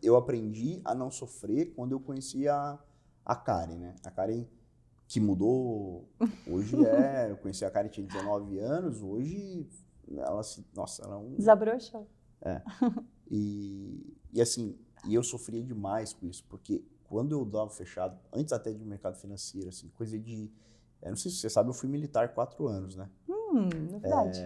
eu aprendi a não sofrer quando eu conheci a Karen, né? A Karen que mudou, hoje eu conheci a Karen, tinha 19 anos, hoje ela ela é um... Desabrochou. E assim, eu sofria demais com isso, porque quando eu dava fechado, antes até de mercado financeiro, assim, coisa de... não sei se você sabe, eu fui militar 4 anos, né? Novidade.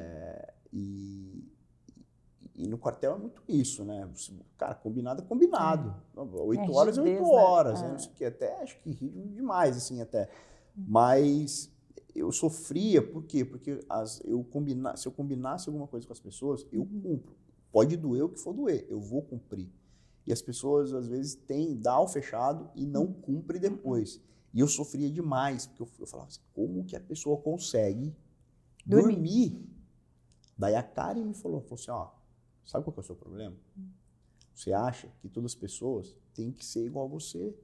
E no quartel é muito isso, né? Cara, combinado é combinado. 8 horas é 8 rigidez, horas, né? né? Não sei o que, até acho que rígido demais, assim, até. Mas eu sofria, por quê? Porque se eu combinasse alguma coisa com as pessoas, eu cumpro. Pode doer o que for doer, eu vou cumprir. E as pessoas, às vezes, dá o fechado e não cumpre depois. E eu sofria demais, porque eu falava assim, como que a pessoa consegue dormir? Daí a Karen me falou assim, ó, sabe qual que é o seu problema? Você acha que todas as pessoas têm que ser igual a você.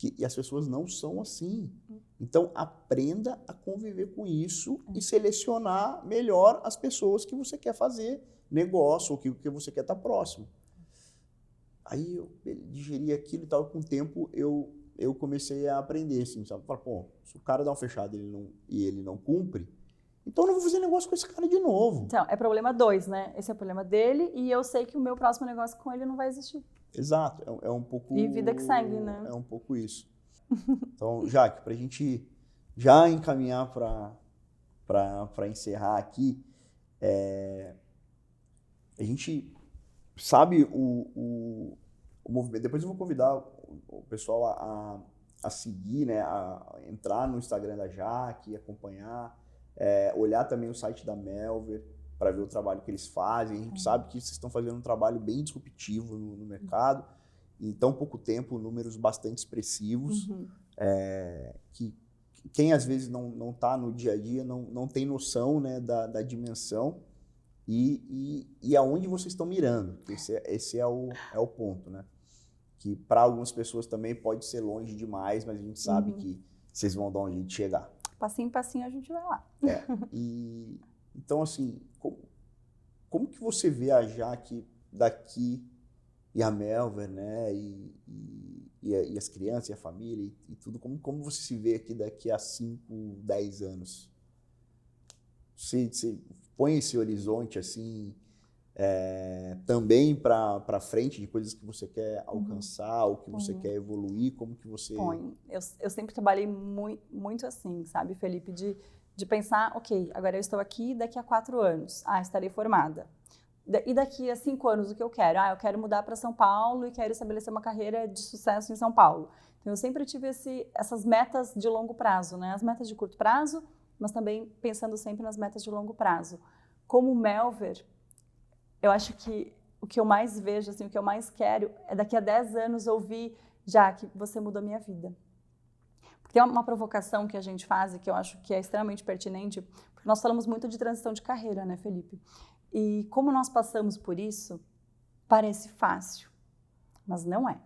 E as pessoas não são assim. Então, aprenda a conviver com isso e selecionar melhor as pessoas que você quer fazer negócio ou que você quer estar próximo. Aí eu digeri aquilo e tal, com o tempo eu comecei a aprender, assim, sabe? Falar, pô, se o cara dá um fechado e ele não cumpre, então eu não vou fazer negócio com esse cara de novo. Então, é problema 2, né? Esse é o problema dele e eu sei que o meu próximo negócio com ele não vai existir. Exato, é um pouco... E vida que segue, né? É um pouco isso. Então, Jaque, para a gente já encaminhar para encerrar aqui, a gente sabe o movimento. Depois eu vou convidar o pessoal a seguir, né, a entrar no Instagram da Jaque, acompanhar, olhar também o site da Melver para ver o trabalho que eles fazem. A gente sabe que vocês estão fazendo um trabalho bem disruptivo no mercado, em tão pouco tempo, números bastante expressivos, que quem às vezes não está no dia a dia não tem noção, né, da dimensão e aonde vocês estão mirando. Esse é o ponto, né? Que para algumas pessoas também pode ser longe demais, mas a gente sabe que vocês vão dar um jeito de chegar. Passinho em passinho a gente vai lá. Então, assim, como que você vê a Jaque daqui e a Melver, né? E as crianças e a família e tudo, como você se vê aqui daqui a 5, 10 anos? Você põe esse horizonte assim também para frente de coisas que você quer alcançar ou que você quer evoluir, como que você... Põe. Eu sempre trabalhei muito assim, sabe, Felipe, de pensar, ok, agora eu estou aqui, daqui a 4 anos, estarei formada. E daqui a 5 anos, o que eu quero? Eu quero mudar para São Paulo e quero estabelecer uma carreira de sucesso em São Paulo. Então, eu sempre tive essas metas de longo prazo, né? As metas de curto prazo, mas também pensando sempre nas metas de longo prazo. Como Melver, eu acho que o que eu mais vejo, assim, o que eu mais quero é daqui a 10 anos ouvir, Jaque, você mudou a minha vida. Porque tem uma provocação que a gente faz e que eu acho que é extremamente pertinente, porque nós falamos muito de transição de carreira, né, Felipe? E como nós passamos por isso, parece fácil, mas não é.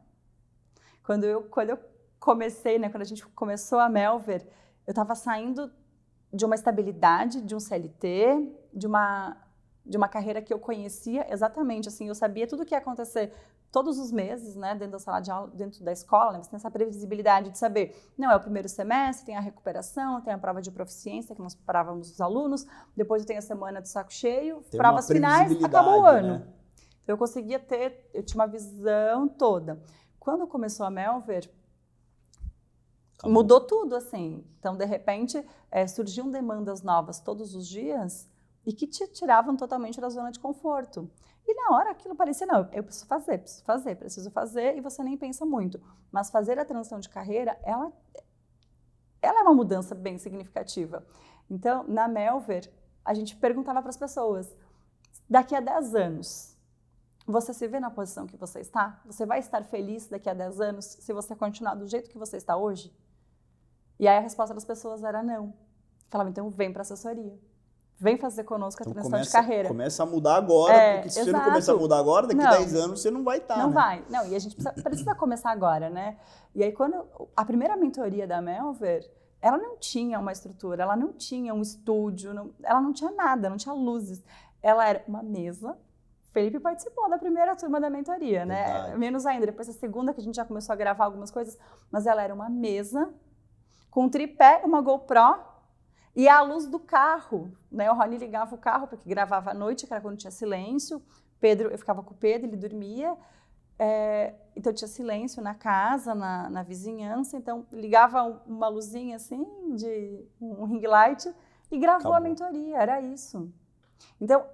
Quando eu comecei, né, quando a gente começou a Melver, eu estava saindo de uma estabilidade, de um CLT, de uma carreira que eu conhecia exatamente, assim, eu sabia tudo o que ia acontecer todos os meses, né, dentro da sala de aula, dentro da escola, né, você tem essa previsibilidade de saber, não, é o primeiro semestre, tem a recuperação, tem a prova de proficiência que nós preparávamos os alunos, depois eu tenho a semana do saco cheio, tem provas finais, acabou o ano. Né? Então eu tinha uma visão toda. Quando começou a Melver, mudou tudo, assim. Então, de repente, surgiam demandas novas todos os dias e que te tiravam totalmente da zona de conforto. E na hora aquilo parecia, não, eu preciso fazer, e você nem pensa muito. Mas fazer a transição de carreira, ela é uma mudança bem significativa. Então, na Melver, a gente perguntava para as pessoas, daqui a 10 anos, você se vê na posição que você está? Você vai estar feliz daqui a 10 anos se você continuar do jeito que você está hoje? E aí a resposta das pessoas era não. Falava, então vem para a assessoria. Vem fazer conosco a transição de carreira. Começa a mudar agora, porque se você não começar a mudar agora, daqui a 10 anos você não vai estar, Não né? vai. Não, e a gente precisa começar agora, né? E aí, quando a primeira mentoria da Melver, ela não tinha uma estrutura, ela não tinha um estúdio, ela não tinha nada, não tinha luzes. Ela era uma mesa. Felipe participou da primeira turma da mentoria, né? Verdade. Menos ainda, depois da segunda que a gente já começou a gravar algumas coisas, mas ela era uma mesa com um tripé, uma GoPro e a luz do carro, né? O Rony ligava o carro porque gravava à noite, que era quando tinha silêncio. Eu ficava com o Pedro, ele dormia. Então tinha silêncio na casa, na vizinhança. Então ligava uma luzinha assim, de um ring light e gravou a mentoria, era isso. Então,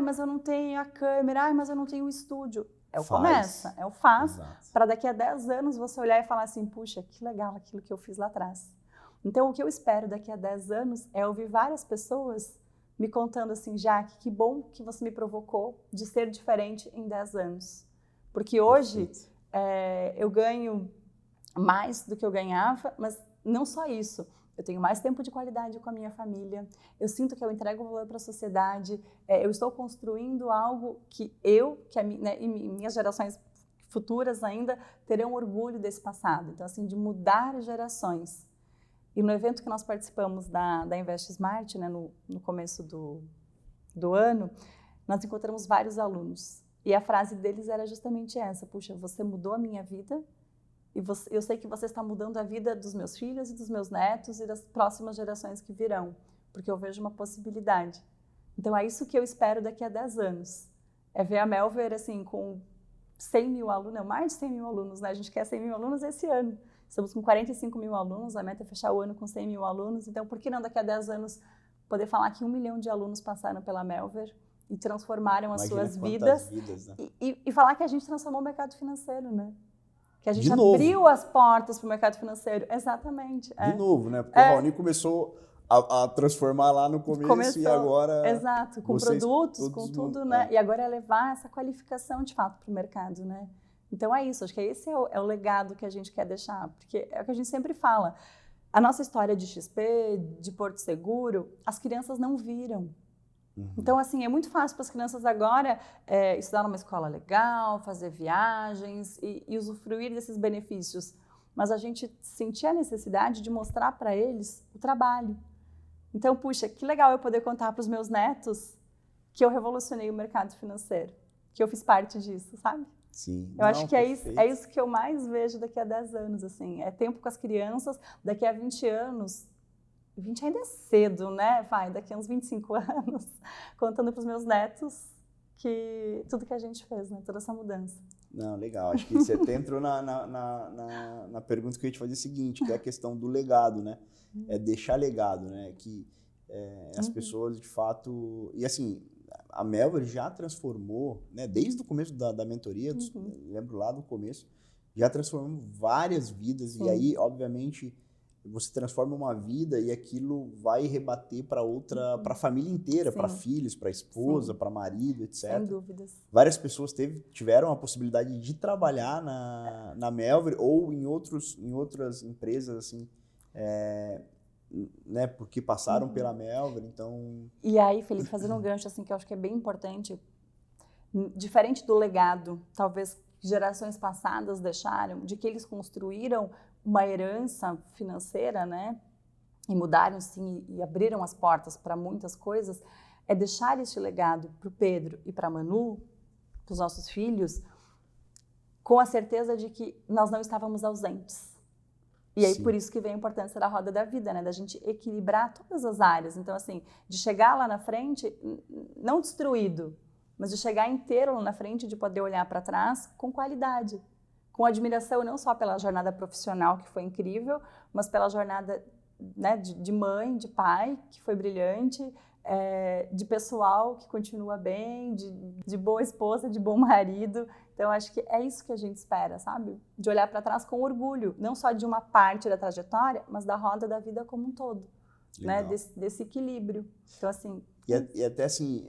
mas eu não tenho a câmera, mas eu não tenho o estúdio. Começa, é o faz, para daqui a 10 anos você olhar e falar assim, puxa, que legal aquilo que eu fiz lá atrás. Então, o que eu espero daqui a 10 anos é ouvir várias pessoas me contando assim, Jaque, que bom que você me provocou de ser diferente em 10 anos. Porque hoje eu ganho mais do que eu ganhava, mas não só isso. Eu tenho mais tempo de qualidade com a minha família, eu sinto que eu entrego valor para a sociedade, eu estou construindo algo que e minhas gerações futuras ainda terão orgulho desse passado. Então, assim, de mudar gerações. E no evento que nós participamos da Invest Smart, né, no começo do ano, nós encontramos vários alunos. E a frase deles era justamente essa, puxa, você mudou a minha vida, e eu sei que você está mudando a vida dos meus filhos e dos meus netos e das próximas gerações que virão, porque eu vejo uma possibilidade. Então, é isso que eu espero daqui a 10 anos. É ver a Melver, assim, com 100 mil alunos, mais de 100 mil alunos, né? A gente quer 100 mil alunos esse ano. Estamos com 45 mil alunos, a meta é fechar o ano com 100 mil alunos. Então, por que não daqui a 10 anos poder falar que 1 milhão de alunos passaram pela Melver e transformaram as suas vidas né? e falar que a gente transformou o mercado financeiro, né? Que a gente abriu as portas para o mercado financeiro. Exatamente. De novo, né? Porque o Raoni começou a transformar lá no começo e agora... Exato, com produtos, com tudo, né? E agora é levar essa qualificação, de fato, para o mercado, né? Então é isso, acho que esse é o legado que a gente quer deixar, porque é o que a gente sempre fala. A nossa história de XP, de Porto Seguro, as crianças não viram. Então, assim, é muito fácil para as crianças agora estudar numa escola legal, fazer viagens e usufruir desses benefícios. Mas a gente sentia a necessidade de mostrar para eles o trabalho. Então, puxa, que legal eu poder contar para os meus netos que eu revolucionei o mercado financeiro, que eu fiz parte disso, sabe? Sim. Eu acho que é isso que eu mais vejo daqui a 10 anos, assim. É tempo com as crianças, daqui a 20 anos... 20 ainda é cedo, né? Daqui a uns 25 anos, contando para os meus netos que tudo que a gente fez, né? Toda essa mudança. Não, legal. Acho que você até entrou na pergunta que eu ia te fazer o seguinte, que é a questão do legado, né? É deixar legado, né? Que as pessoas, de fato... E assim, a Melver já transformou, né? Desde o começo da mentoria, lembro lá do começo, já transformou várias vidas. E aí, obviamente... Você transforma uma vida e aquilo vai rebater para outra, para a família inteira, para filhos, para esposa, para marido, etc. Sem dúvidas. Várias pessoas tiveram a possibilidade de trabalhar na Melver ou em outras empresas, assim, né, porque passaram pela Melver, então... E aí, Felipe, fazendo um gancho, assim, que eu acho que é bem importante, diferente do legado, talvez gerações passadas deixaram, de que eles construíram uma herança financeira, né? E mudaram, sim, e abriram as portas para muitas coisas, é deixar este legado para o Pedro e para a Manu, para os nossos filhos, com a certeza de que nós não estávamos ausentes. E aí, por isso que vem a importância da roda da vida, né? Da gente equilibrar todas as áreas. Então, assim, de chegar lá na frente, não destruído, mas de chegar inteiro lá na frente, de poder olhar para trás com qualidade. Com admiração não só pela jornada profissional, que foi incrível, mas pela jornada, né, de mãe, de pai, que foi brilhante, de pessoal que continua bem, de boa esposa, de bom marido. Então, acho que é isso que a gente espera, sabe? De olhar para trás com orgulho, não só de uma parte da trajetória, mas da roda da vida como um todo, né? Desse equilíbrio. Então, assim, E até assim,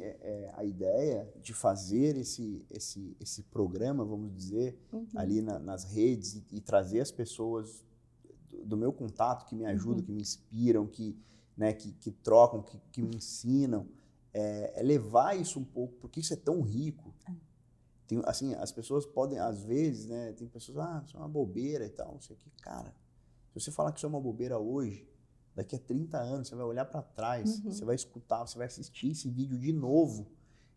a ideia de fazer esse programa, vamos dizer, ali nas redes e trazer as pessoas do meu contato, que me ajudam, que me inspiram, que trocam, que me ensinam, é levar isso um pouco, porque isso é tão rico. Tem, assim, as pessoas podem, às vezes, né, tem pessoas, isso é uma bobeira e tal, não sei o que. Cara, se você falar que isso é uma bobeira hoje, daqui a 30 anos, você vai olhar para trás, você vai escutar, você vai assistir esse vídeo de novo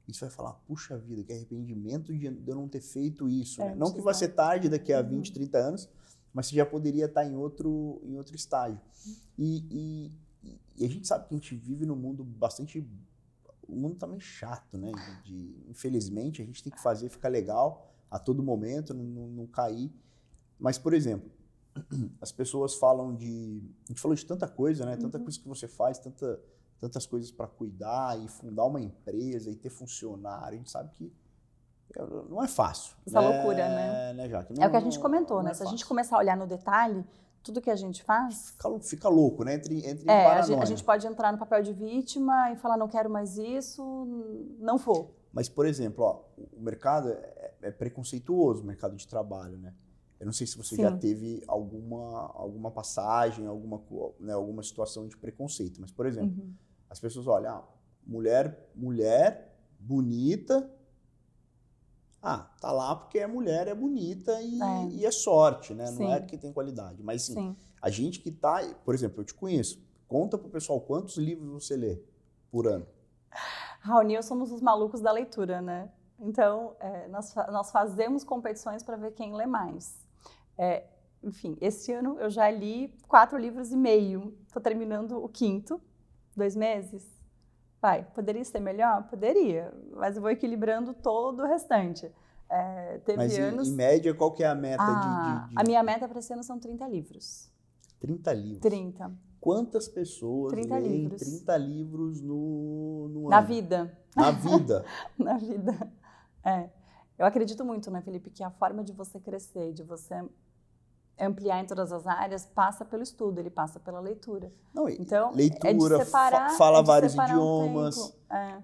e você vai falar, puxa vida, que arrependimento de eu não ter feito isso. Né? Não que vai ser tarde daqui a 20, 30 anos, mas você já poderia estar em outro estágio. E a gente sabe que a gente vive num mundo bastante... O mundo tá meio chato, né? Infelizmente, a gente tem que fazer ficar legal a todo momento, não cair. Mas, por exemplo, as pessoas falam de... A gente falou de tanta coisa, né? Tanta coisa que você faz, tantas coisas para cuidar e fundar uma empresa e ter funcionário. A gente sabe que não é fácil. Essa loucura, né? Jaque? É o que a gente comentou, né? Se a gente começar a olhar no detalhe, tudo que a gente faz... Fica louco, né? Entre paranoia. A gente pode entrar no papel de vítima e falar, não quero mais isso, não vou. Mas, por exemplo, o mercado é preconceituoso, o mercado de trabalho, né? Eu não sei se você já teve alguma passagem, alguma situação de preconceito, mas, por exemplo, as pessoas olham, mulher bonita, tá lá porque é mulher, é bonita e é sorte, né? Não é porque tem qualidade. Mas, sim, a gente que tá... Por exemplo, eu te conheço. Conta pro pessoal quantos livros você lê por ano. Raoni, eu somos os malucos da leitura, né? Então, nós fazemos competições para ver quem lê mais. Enfim, esse ano eu já li 4,5 livros. Estou terminando o 5º, 2 meses. Poderia ser melhor? Poderia, mas eu vou equilibrando todo o restante. Mas em média, qual que é a meta A minha meta para esse ano são 30 livros. 30 livros? 30. Quantas pessoas 30 leem livros. 30 livros no ano? Na vida. Na vida? Na vida. Eu acredito muito, né, Felipe, que a forma de você crescer, de você ampliar em todas as áreas, passa pelo estudo, ele passa pela leitura. Então, leitura, é de separar, fala vários idiomas,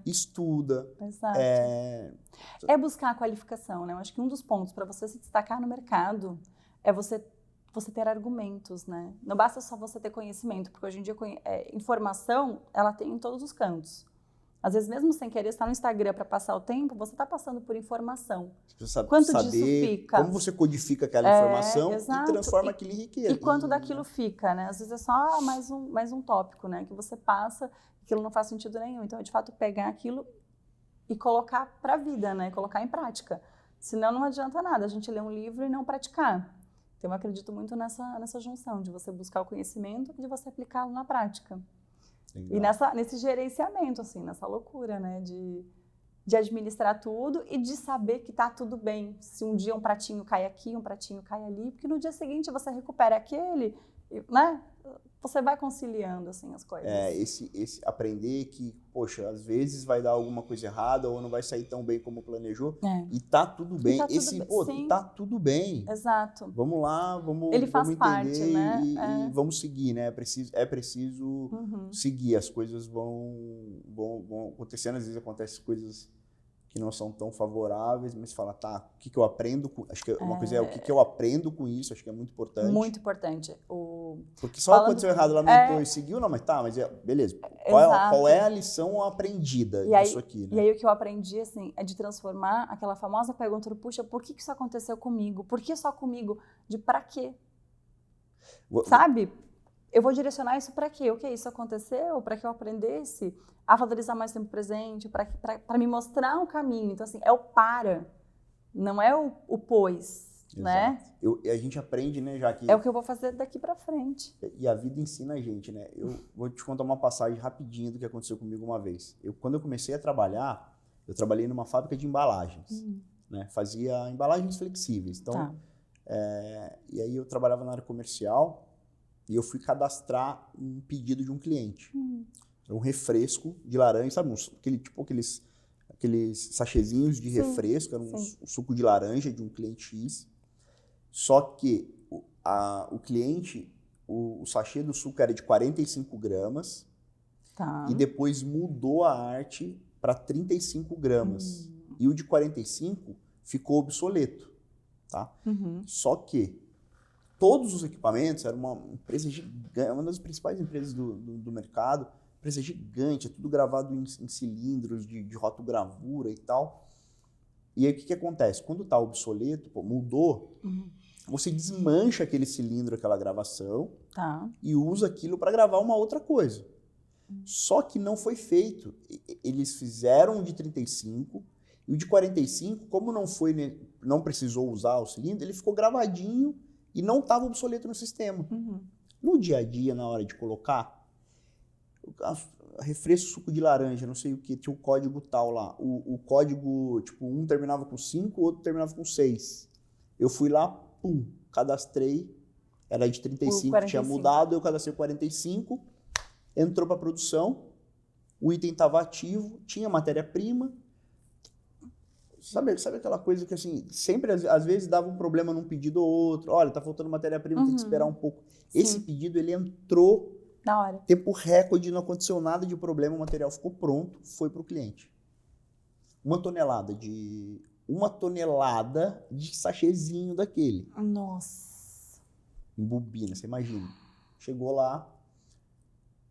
estuda. Exato. É buscar a qualificação, né? Eu acho que um dos pontos para você se destacar no mercado é você ter argumentos, né? Não basta só você ter conhecimento, porque hoje em dia informação, ela tem em todos os cantos. Às vezes, mesmo sem querer, estar no Instagram para passar o tempo, você está passando por informação. Você quanto disso fica? Como você codifica aquela informação e transforma aquilo em riqueza. E quanto daquilo fica, né? Às vezes é só mais um tópico, né? Que você passa, aquilo não faz sentido nenhum. Então, é de fato, pegar aquilo e colocar para a vida, né? Colocar em prática. Senão, não adianta nada a gente ler um livro e não praticar. Então, eu acredito muito nessa junção de você buscar o conhecimento e de você aplicá-lo na prática. Legal. E nesse gerenciamento, assim, nessa loucura, né? De administrar tudo e de saber que tá tudo bem. Se um dia um pratinho cai aqui, um pratinho cai ali, porque no dia seguinte você recupera aquele, né? Você vai conciliando, assim, as coisas. Esse aprender que, poxa, às vezes vai dar alguma coisa errada ou não vai sair tão bem como planejou. E tá tudo bem. Tá tudo bem. Exato. Vamos lá, vamos Ele faz entender parte, né? E vamos seguir, né? É preciso seguir. As coisas vão acontecendo. Às vezes acontecem coisas que não são tão favoráveis, mas fala, o que eu aprendo com... Acho que uma coisa o que eu aprendo com isso, acho que é muito importante. Muito importante. Porque só aconteceu errado, lamentou e seguiu, não, mas beleza. Qual é a lição aprendida disso aqui, né? E aí o que eu aprendi, assim, é de transformar aquela famosa pergunta do, puxa, por que isso aconteceu comigo? Por que só comigo? De pra quê? Sabe? Eu vou direcionar isso para quê? O que isso aconteceu? Para que eu aprendesse a valorizar mais o tempo presente, para me mostrar um caminho. Então, assim, é o para, não é o pois, exato, né? A gente aprende, né, já que... É o que eu vou fazer daqui para frente. E a vida ensina a gente, né? Eu vou te contar uma passagem rapidinho do que aconteceu comigo uma vez. Quando eu comecei a trabalhar, eu trabalhei numa fábrica de embalagens, né? Fazia embalagens flexíveis. Então, e aí eu trabalhava na área comercial, e eu fui cadastrar um pedido de um cliente. Era um refresco de laranja, sabe? Aqueles sachêzinhos de refresco, era um suco de laranja de um cliente X. Só que o cliente, o sachê do suco era de 45 gramas Tá. e depois mudou a arte para 35 gramas. E o de 45 ficou obsoleto, tá? Só que todos os equipamentos, era uma empresa gigante, uma das principais empresas do mercado, empresa gigante, é tudo gravado em cilindros de rotogravura e tal. E aí o que acontece? Quando está obsoleto, mudou, você desmancha aquele cilindro, aquela gravação, e usa aquilo para gravar uma outra coisa. Só que não foi feito. Eles fizeram o de 35 e o de 45, como não precisou usar o cilindro, ele ficou gravadinho e não estava obsoleto no sistema. No dia a dia, na hora de colocar, refresco, suco de laranja, não sei o que, tinha o código tal lá. O código, tipo, um terminava com 5, o outro terminava com 6. Eu fui lá, pum, cadastrei, era de 35, tinha mudado, eu cadastrei 45, entrou para produção, o item estava ativo, tinha matéria-prima. Sabe aquela coisa que, assim, sempre, às vezes, dava um problema num pedido ou outro. Olha, tá faltando matéria-prima, tem que esperar um pouco. Sim. Esse pedido, ele entrou na hora. Tempo recorde, não aconteceu nada de problema, o material ficou pronto, foi para o cliente. 1 tonelada de sachêzinho daquele. Nossa. Em bobina, você imagina. Chegou lá,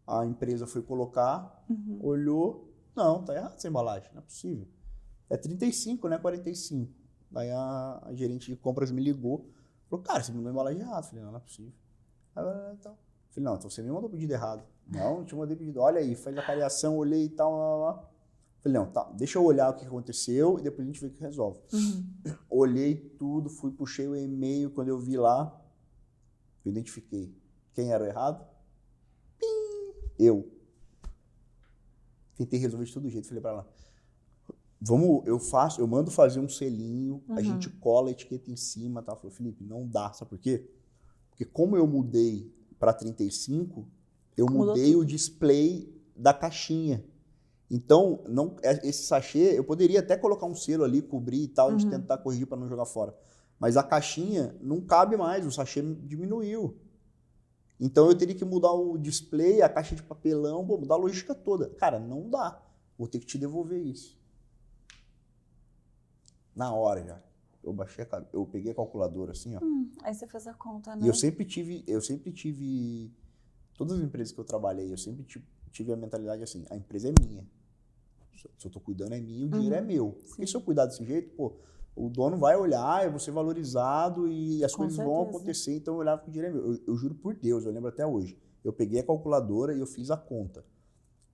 a empresa foi colocar, olhou, não, tá errado essa embalagem, não é possível. É 35, né? 45. Aí a gerente de compras me ligou, falou, cara, você mandou a embalagem errada. Falei, não é possível. Aí, então... Falei, não, então você me mandou o pedido errado. Não te mandei pedido. Olha aí, faz a cariação, olhei e tal. Falei, não, tá, deixa eu olhar o que aconteceu e depois a gente vê o que resolve. Olhei tudo, puxei o e-mail, quando eu vi lá, eu identifiquei quem era o errado. Eu. Tentei resolver de todo jeito, falei pra ela, eu mando fazer um selinho, a gente cola a etiqueta em cima, tá? Falei, Felipe, não dá, sabe por quê? Porque como eu mudei para 35, eu mudei o display da caixinha. Então, esse sachê, eu poderia até colocar um selo ali, cobrir e tal, a gente tentar corrigir para não jogar fora. Mas a caixinha não cabe mais, o sachê diminuiu. Então, eu teria que mudar o display, a caixa de papelão, mudar a logística toda. Cara, não dá. Vou ter que te devolver isso. Na hora já. Eu peguei a calculadora assim, ó. Aí você fez a conta, né? E eu sempre tive, todas as empresas que eu trabalhei, eu sempre tive a mentalidade assim, a empresa é minha. Se eu tô cuidando é minha, o dinheiro é meu. Porque se eu cuidar desse jeito, pô, o dono vai olhar, eu vou ser valorizado e as coisas vão acontecer, então eu olhava que o dinheiro é meu. Eu juro por Deus, eu lembro até hoje. Eu peguei a calculadora e eu fiz a conta.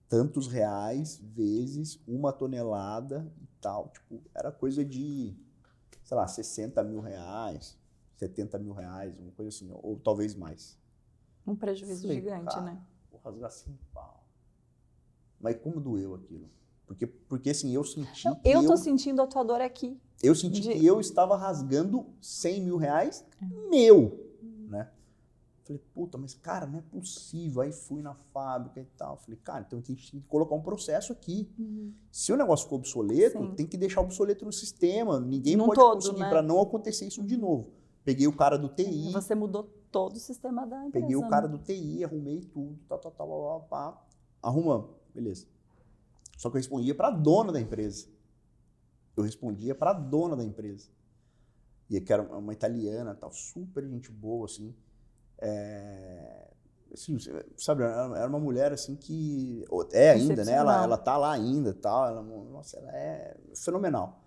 Tantos reais vezes 1 tonelada e tal. Tipo, era coisa de... sei lá, 60 mil reais, 70 mil reais, uma coisa assim, ou talvez mais. Um prejuízo gigante, cara, né? Vou rasgar 5 pau. Mas como doeu aquilo? Porque assim, eu senti que eu tô sentindo a tua dor aqui. Eu senti que eu estava rasgando 100 mil reais meu, né? Falei, puta, mas cara, não é possível. Aí fui na fábrica e tal. Falei, cara, então a gente tem que colocar um processo aqui. Se o negócio ficou obsoleto, tem que deixar obsoleto no sistema. Ninguém pode conseguir, né? Para não acontecer isso de novo. Peguei o cara do TI. Você mudou todo o sistema da empresa. Peguei o cara do TI, arrumei tudo, arrumamos, beleza. Só que eu respondia para a dona da empresa. E que era uma italiana, tal, super gente boa, assim. Assim, sabe, era uma mulher assim que ainda, né? Ela tá lá ainda, tal. Nossa, ela é fenomenal.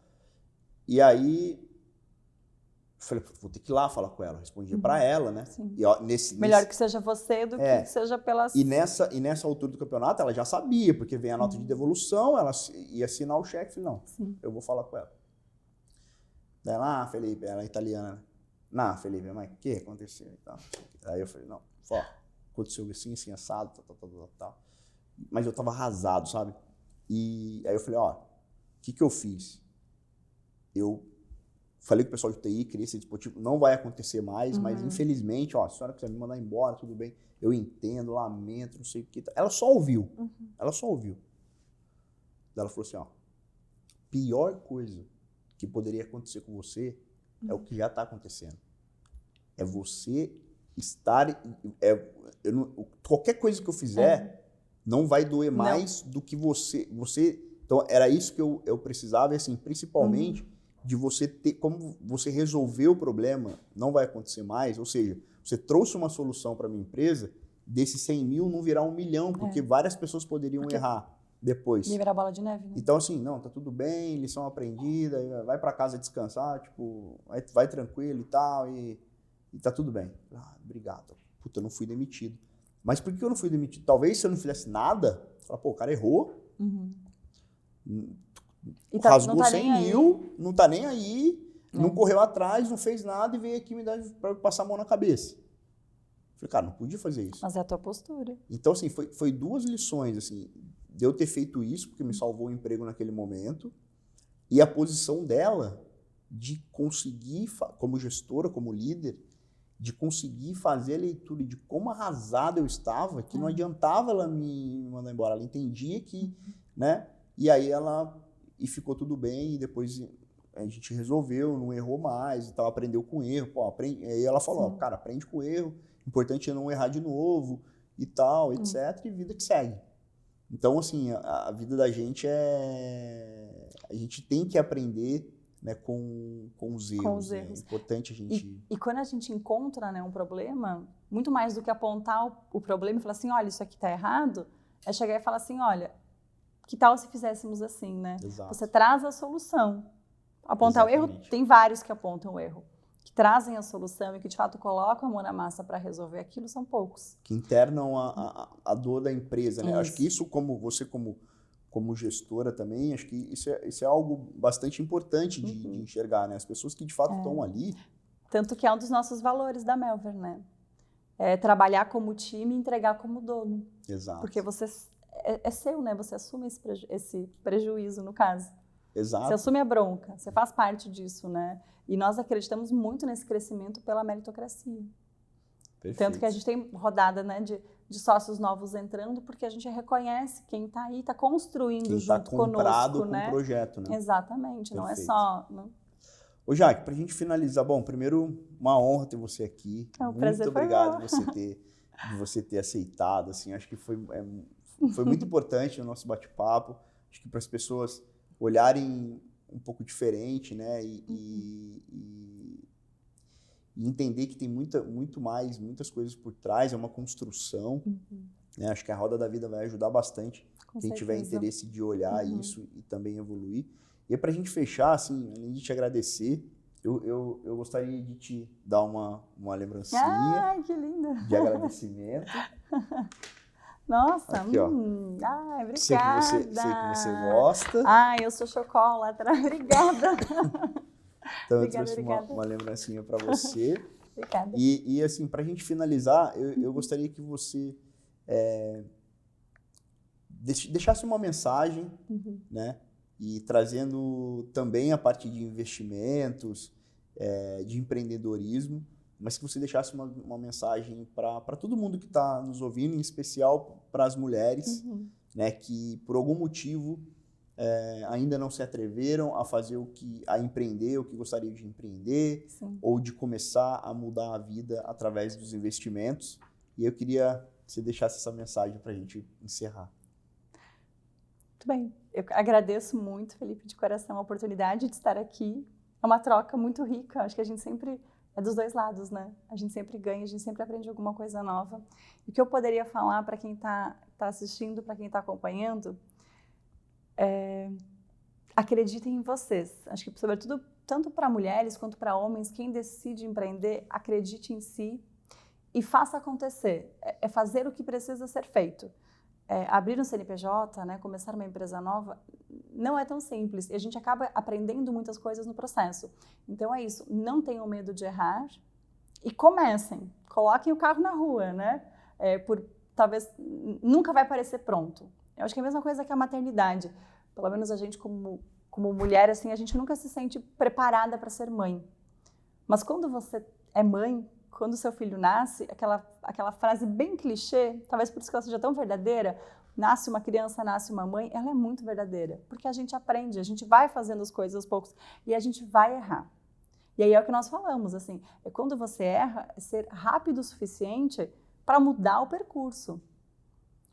E aí falei, vou ter que ir lá falar com ela. Respondia para ela, né? E, ó, melhor que seja você do que seja pelas... E nessa altura do campeonato, ela já sabia, porque vem a nota de devolução, ela ia assinar o cheque. Falei, não, eu vou falar com ela. Daí ela, Felipe, ela é italiana, né? Não, Felipe, mas o que aconteceu? Então, aí eu falei, não, aconteceu assim, assado, tal. Mas eu tava arrasado, sabe? E aí eu falei, ó, o que eu fiz? Eu falei com o pessoal de TI, criei esse dispositivo, não vai acontecer mais, mas infelizmente, ó, se a senhora quiser me mandar embora, tudo bem, eu entendo, lamento, não sei o que. Ela só ouviu, Daí ela falou assim, ó, pior coisa que poderia acontecer com você é o que já está acontecendo. É você estar... qualquer coisa que eu fizer, Não vai doer mais do que você... Então, era isso que eu precisava, e assim, principalmente de você ter... Como você resolveu o problema, não vai acontecer mais, ou seja, você trouxe uma solução para minha empresa, desses 100 mil não virar 1 milhão, porque várias pessoas poderiam errar depois. E virar bola de neve, né? Então, assim, não, tá tudo bem, lição aprendida, vai para casa descansar, tipo, vai tranquilo e tal, e tá tudo bem. Obrigado. Puta, eu não fui demitido. Mas por que eu não fui demitido? Talvez se eu não fizesse nada, falar, pô, o cara errou, rasgou 100 mil, não tá nem aí, não correu atrás, não fez nada e veio aqui me dar pra passar a mão na cabeça. Falei, cara, não podia fazer isso. Mas é a tua postura. Então, assim, foi 2 lições, assim, de eu ter feito isso, porque me salvou o emprego naquele momento, e a posição dela de conseguir, como gestora, como líder, de conseguir fazer a leitura de como arrasado eu estava, que não adiantava ela me mandar embora. Ela entendia que, né? E aí e ficou tudo bem, e depois a gente resolveu, não errou mais, e tal, aprendeu com o erro. Pô, aí ela falou, ó, cara, aprende com o erro, importante é não errar de novo, e tal, etc, e vida que segue. Então, assim, a vida da gente a gente tem que aprender, né, com os erros. Com os erros. É importante a gente... E quando a gente encontra, né, um problema, muito mais do que apontar o problema e falar assim, olha, isso aqui tá errado, é chegar e falar assim, olha, que tal se fizéssemos assim, né? Exato. Você traz a solução. Apontar Exatamente. o erro, tem vários que apontam o erro. Que trazem a solução e que, de fato, colocam a mão na massa para resolver aquilo, são poucos. Que internam a dor da empresa, né? Isso. Acho que isso, como gestora também, acho que isso é algo bastante importante de enxergar, né? As pessoas que, de fato, estão ali... Tanto que é um dos nossos valores da Melver, né? É trabalhar como time e entregar como dono. Exato. Porque você é seu, né? Você assume esse prejuízo, no caso. Exato. Você assume a bronca, você faz parte disso, né? E nós acreditamos muito nesse crescimento pela meritocracia. Perfeito. Tanto que a gente tem rodada, né, de sócios novos entrando, porque a gente reconhece quem está aí, está construindo quem junto tá comprado conosco, com né? o projeto, né? Exatamente, Perfeito. não é só... Não... Ô, Jaque, pra gente finalizar, bom, primeiro, uma honra ter você aqui. Prazer muito obrigado foi de você ter aceitado, assim, acho que foi muito importante o nosso bate-papo, acho que para as pessoas olharem um pouco diferente, né, e entender que tem muitas coisas por trás, é uma construção, né, acho que a Roda da Vida vai ajudar bastante quem tiver interesse de olhar isso e também evoluir. E para a gente fechar, assim, além de te agradecer, eu gostaria de te dar uma lembrancinha. Ai, que linda! De agradecimento. Nossa, aqui, ó. Ai, obrigada. Sei que você gosta. Ai, eu sou chocolatra, obrigada. Então obrigada, eu trouxe uma lembrancinha para você. Obrigada. E assim, para a gente finalizar, eu gostaria que você deixasse uma mensagem, né? E trazendo também a parte de investimentos, de empreendedorismo, mas que você deixasse uma mensagem para todo mundo que está nos ouvindo, em especial para as mulheres, né, que por algum motivo ainda não se atreveram a empreender o que gostariam de empreender, Sim. ou de começar a mudar a vida através dos investimentos. E eu queria que você deixasse essa mensagem para a gente encerrar. Muito bem. Eu agradeço muito, Felipe, de coração, a oportunidade de estar aqui. É uma troca muito rica. Acho que a gente sempre... É dos dois lados, né? A gente sempre ganha, a gente sempre aprende alguma coisa nova. E o que eu poderia falar para quem está assistindo, para quem está acompanhando, acreditem em vocês. Acho que, sobretudo, tanto para mulheres quanto para homens, quem decide empreender, acredite em si e faça acontecer. É fazer o que precisa ser feito. Abrir um CNPJ, né, começar uma empresa nova, não é tão simples. E a gente acaba aprendendo muitas coisas no processo. Então é isso, não tenham medo de errar e comecem. Coloquem o carro na rua, né? Talvez nunca vai parecer pronto. Eu acho que é a mesma coisa que a maternidade. Pelo menos a gente como mulher, assim, a gente nunca se sente preparada para ser mãe. Mas quando você é mãe, quando seu filho nasce, aquela frase bem clichê, talvez por isso que ela seja tão verdadeira, nasce uma criança, nasce uma mãe, ela é muito verdadeira. Porque a gente aprende, a gente vai fazendo as coisas aos poucos e a gente vai errar. E aí é o que nós falamos, assim, quando você erra, é ser rápido o suficiente para mudar o percurso.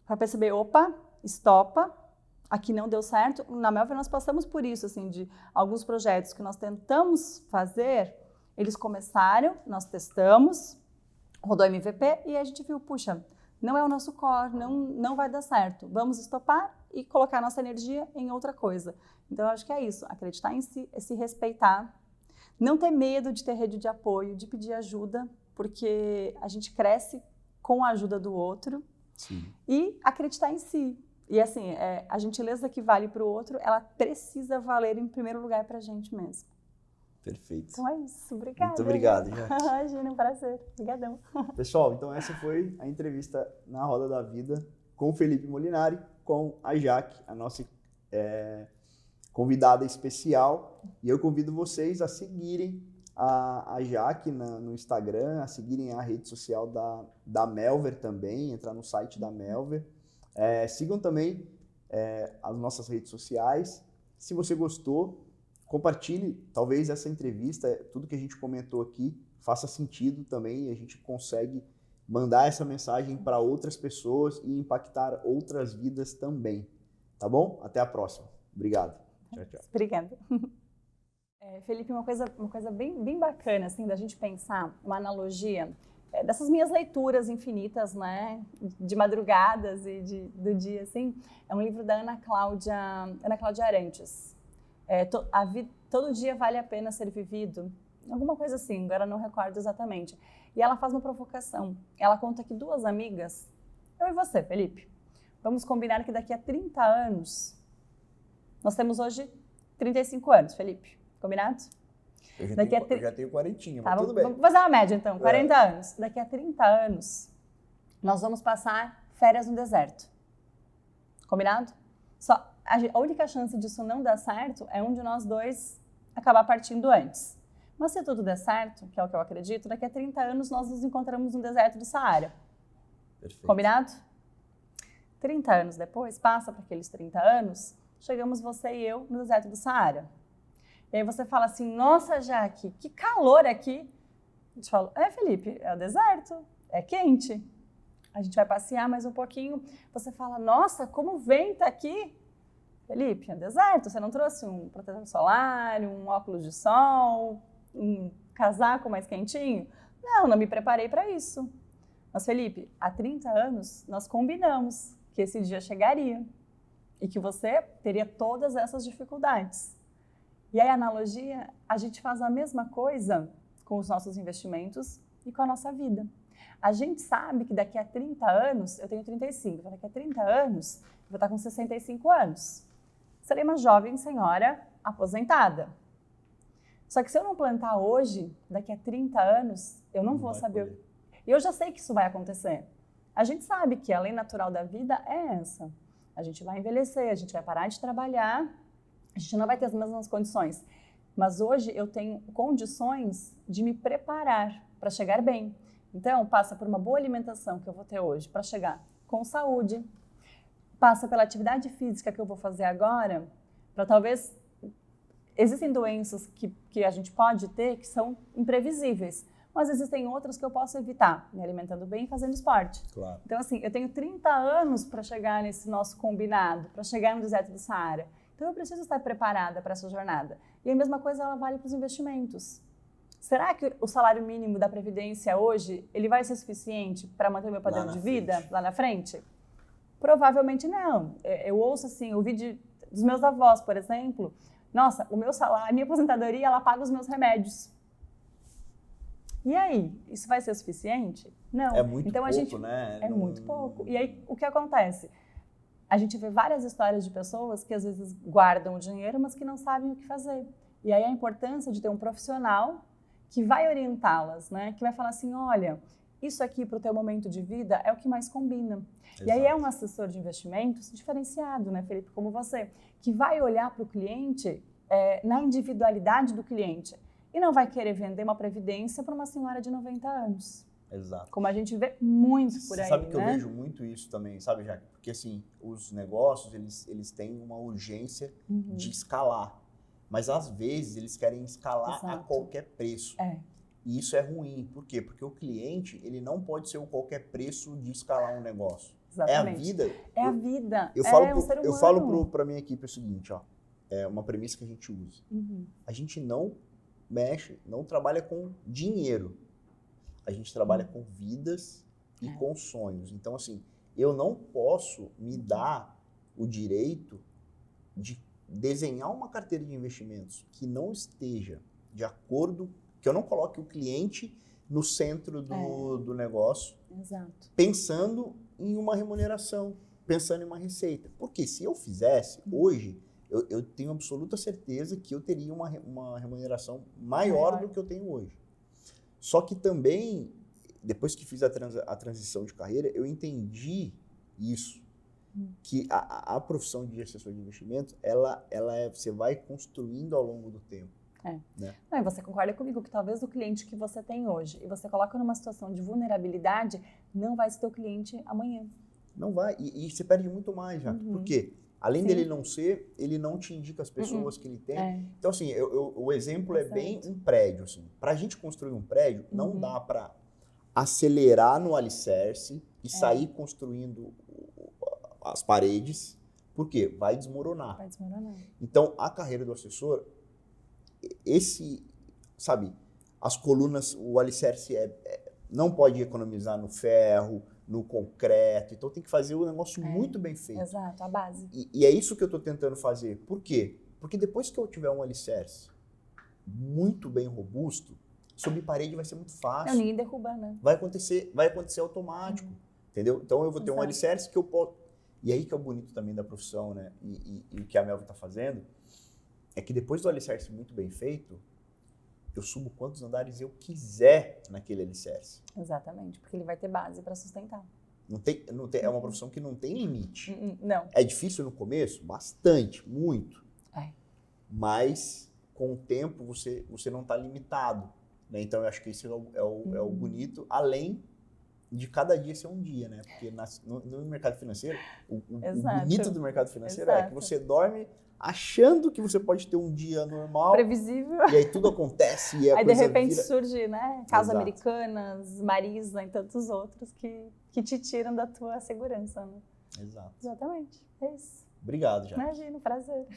Para perceber, opa, estopa, aqui não deu certo. Na Melver nós passamos por isso, assim, de alguns projetos que nós tentamos fazer, eles começaram, nós testamos, rodou MVP e a gente viu, puxa, não é o nosso core, não vai dar certo. Vamos estopar e colocar nossa energia em outra coisa. Então, eu acho que é isso, acreditar em si, se respeitar, não ter medo de ter rede de apoio, de pedir ajuda, porque a gente cresce com a ajuda do outro. Sim. E acreditar em si. E assim, a gentileza que vale para o outro, ela precisa valer em primeiro lugar para a gente mesmo. Perfeito. Então é isso, obrigada. Muito obrigado, Jaque. Imagina, um prazer. Obrigadão. Pessoal, então essa foi a entrevista na Roda da Vida com o Felipe Molinari, com a Jaque, a nossa convidada especial. E eu convido vocês a seguirem a Jaque no Instagram, a seguirem a rede social da Melver também, entrar no site da Melver. Sigam também as nossas redes sociais. Se você gostou, compartilhe, talvez essa entrevista, tudo que a gente comentou aqui, faça sentido também e a gente consegue mandar essa mensagem para outras pessoas e impactar outras vidas também. Tá bom? Até a próxima. Obrigado. Tchau, tchau. Obrigada. Felipe, uma coisa bem bacana, assim, da gente pensar, uma analogia dessas minhas leituras infinitas, né, de madrugadas e do dia, assim, é um livro da Ana Cláudia Arantes. Todo dia vale a pena ser vivido, alguma coisa assim, agora não recordo exatamente. E ela faz uma provocação. Ela conta que duas amigas, eu e você, Felipe, vamos combinar que daqui a 30 anos, nós temos hoje 35 anos, Felipe, combinado? Eu já tenho 40, tá, mas tudo bem. Vamos fazer uma média então, 40 anos. Daqui a 30 anos, nós vamos passar férias no deserto. Combinado? A única chance disso não dar certo é um de nós dois acabar partindo antes. Mas se tudo der certo, que é o que eu acredito, daqui a 30 anos nós nos encontramos no deserto do Saara. Perfeito. Combinado? 30 anos depois, passa para aqueles 30 anos, chegamos você e eu no deserto do Saara. E aí você fala assim, nossa, Jaque, que calor aqui. A gente fala, Felipe, é o deserto, é quente. A gente vai passear mais um pouquinho. Você fala, nossa, como venta aqui. Felipe, é deserto, você não trouxe um protetor solar, um óculos de sol, um casaco mais quentinho? Não me preparei para isso. Mas, Felipe, há 30 anos nós combinamos que esse dia chegaria e que você teria todas essas dificuldades. E aí, a analogia, a gente faz a mesma coisa com os nossos investimentos e com a nossa vida. A gente sabe que daqui a 30 anos, eu tenho 35, daqui a 30 anos, eu vou estar com 65 anos. Serei uma jovem senhora aposentada. Só que se eu não plantar hoje, daqui a 30 anos, eu não vou saber. E eu já sei que isso vai acontecer. A gente sabe que a lei natural da vida é essa. A gente vai envelhecer, a gente vai parar de trabalhar, a gente não vai ter as mesmas condições. Mas hoje eu tenho condições de me preparar para chegar bem. Então, passa por uma boa alimentação que eu vou ter hoje para chegar com saúde. Passa pela atividade física que eu vou fazer agora, para talvez... Existem doenças que a gente pode ter que são imprevisíveis, mas existem outras que eu posso evitar, me alimentando bem e fazendo esporte. Claro. Então, assim, eu tenho 30 anos para chegar nesse nosso combinado, para chegar no deserto do Saara. Então, eu preciso estar preparada para essa jornada. E a mesma coisa ela vale para os investimentos. Será que o salário mínimo da Previdência hoje ele vai ser suficiente para manter o meu padrão de vida lá na frente? Provavelmente não. Eu ouço assim, ouvi dos meus avós, por exemplo, nossa, o meu salário, a minha aposentadoria, ela paga os meus remédios. E aí, isso vai ser suficiente? Não. É muito então, pouco, né? É muito pouco. E aí, o que acontece? A gente vê várias histórias de pessoas que às vezes guardam o dinheiro, mas que não sabem o que fazer. E aí a importância de ter um profissional que vai orientá-las, né? Que vai falar assim, olha, isso aqui para o teu momento de vida é o que mais combina. Exato. E aí é um assessor de investimentos diferenciado, né, Felipe, como você, que vai olhar para o cliente na individualidade do cliente e não vai querer vender uma previdência para uma senhora de 90 anos. Exato. Como a gente vê muito por aí, sabe que né? eu vejo muito isso também, sabe, Jaque? Porque, assim, os negócios, eles têm uma urgência de escalar. Mas, às vezes, eles querem escalar Exato. a qualquer preço. E isso é ruim. Por quê? Porque o cliente, ele não pode ser o qualquer preço de escalar um negócio. Exatamente. É a vida. É a vida. Eu um falo para minha equipe o seguinte, ó, é uma premissa que a gente usa. Uhum. A gente não não trabalha com dinheiro. A gente trabalha com vidas e com sonhos. Então, assim, eu não posso me dar o direito de desenhar uma carteira de investimentos que não esteja de acordo, que eu não coloque o cliente no centro do negócio, Exato. pensando em uma remuneração, pensando em uma receita. Porque se eu fizesse, hoje, eu tenho absoluta certeza que eu teria uma remuneração maior do que eu tenho hoje. Só que também, depois que fiz a transição de carreira, eu entendi isso, que a profissão de assessor de investimento, você vai construindo ao longo do tempo. Né? Não, e você concorda comigo que talvez o cliente que você tem hoje e você coloca numa situação de vulnerabilidade, não vai ser teu cliente amanhã. Não vai, e você perde muito mais, já. Por quê? Além dele não ser, ele não te indica as pessoas que ele tem. Então, assim, o exemplo é bem um prédio. Assim. Para a gente construir um prédio, não dá para acelerar no alicerce e sair construindo as paredes. Por quê? Vai desmoronar. Vai desmoronar. Então, a carreira do assessor, sabe, as colunas, o alicerce não pode economizar no ferro, no concreto, então tem que fazer o negócio muito bem feito. Exato, a base. E é isso que eu estou tentando fazer. Por quê? Porque depois que eu tiver um alicerce muito bem robusto, subir parede vai ser muito fácil. Não, ninguém derruba, né? Vai acontecer automático, entendeu? Então eu vou ter um alicerce que eu posso... E aí que é o bonito também da profissão, né? E o que a Melvin está fazendo é que depois do alicerce muito bem feito, eu subo quantos andares eu quiser naquele alicerce. Exatamente, porque ele vai ter base para sustentar. É uma profissão que não tem limite. Não. É difícil no começo? Bastante, muito. Mas, com o tempo, você não está limitado. Né? Então, eu acho que isso é o bonito, além de cada dia ser um dia, né? Porque no mercado financeiro, o bonito do mercado financeiro é que você dorme achando que você pode ter um dia normal. Previsível. E aí tudo acontece e a aí, coisa de repente, vira... surge, né? Casas Americanas, Marisa e tantos outros que te tiram da tua segurança, né? Exato. Exatamente. É isso. Obrigado, já. Imagina, prazer.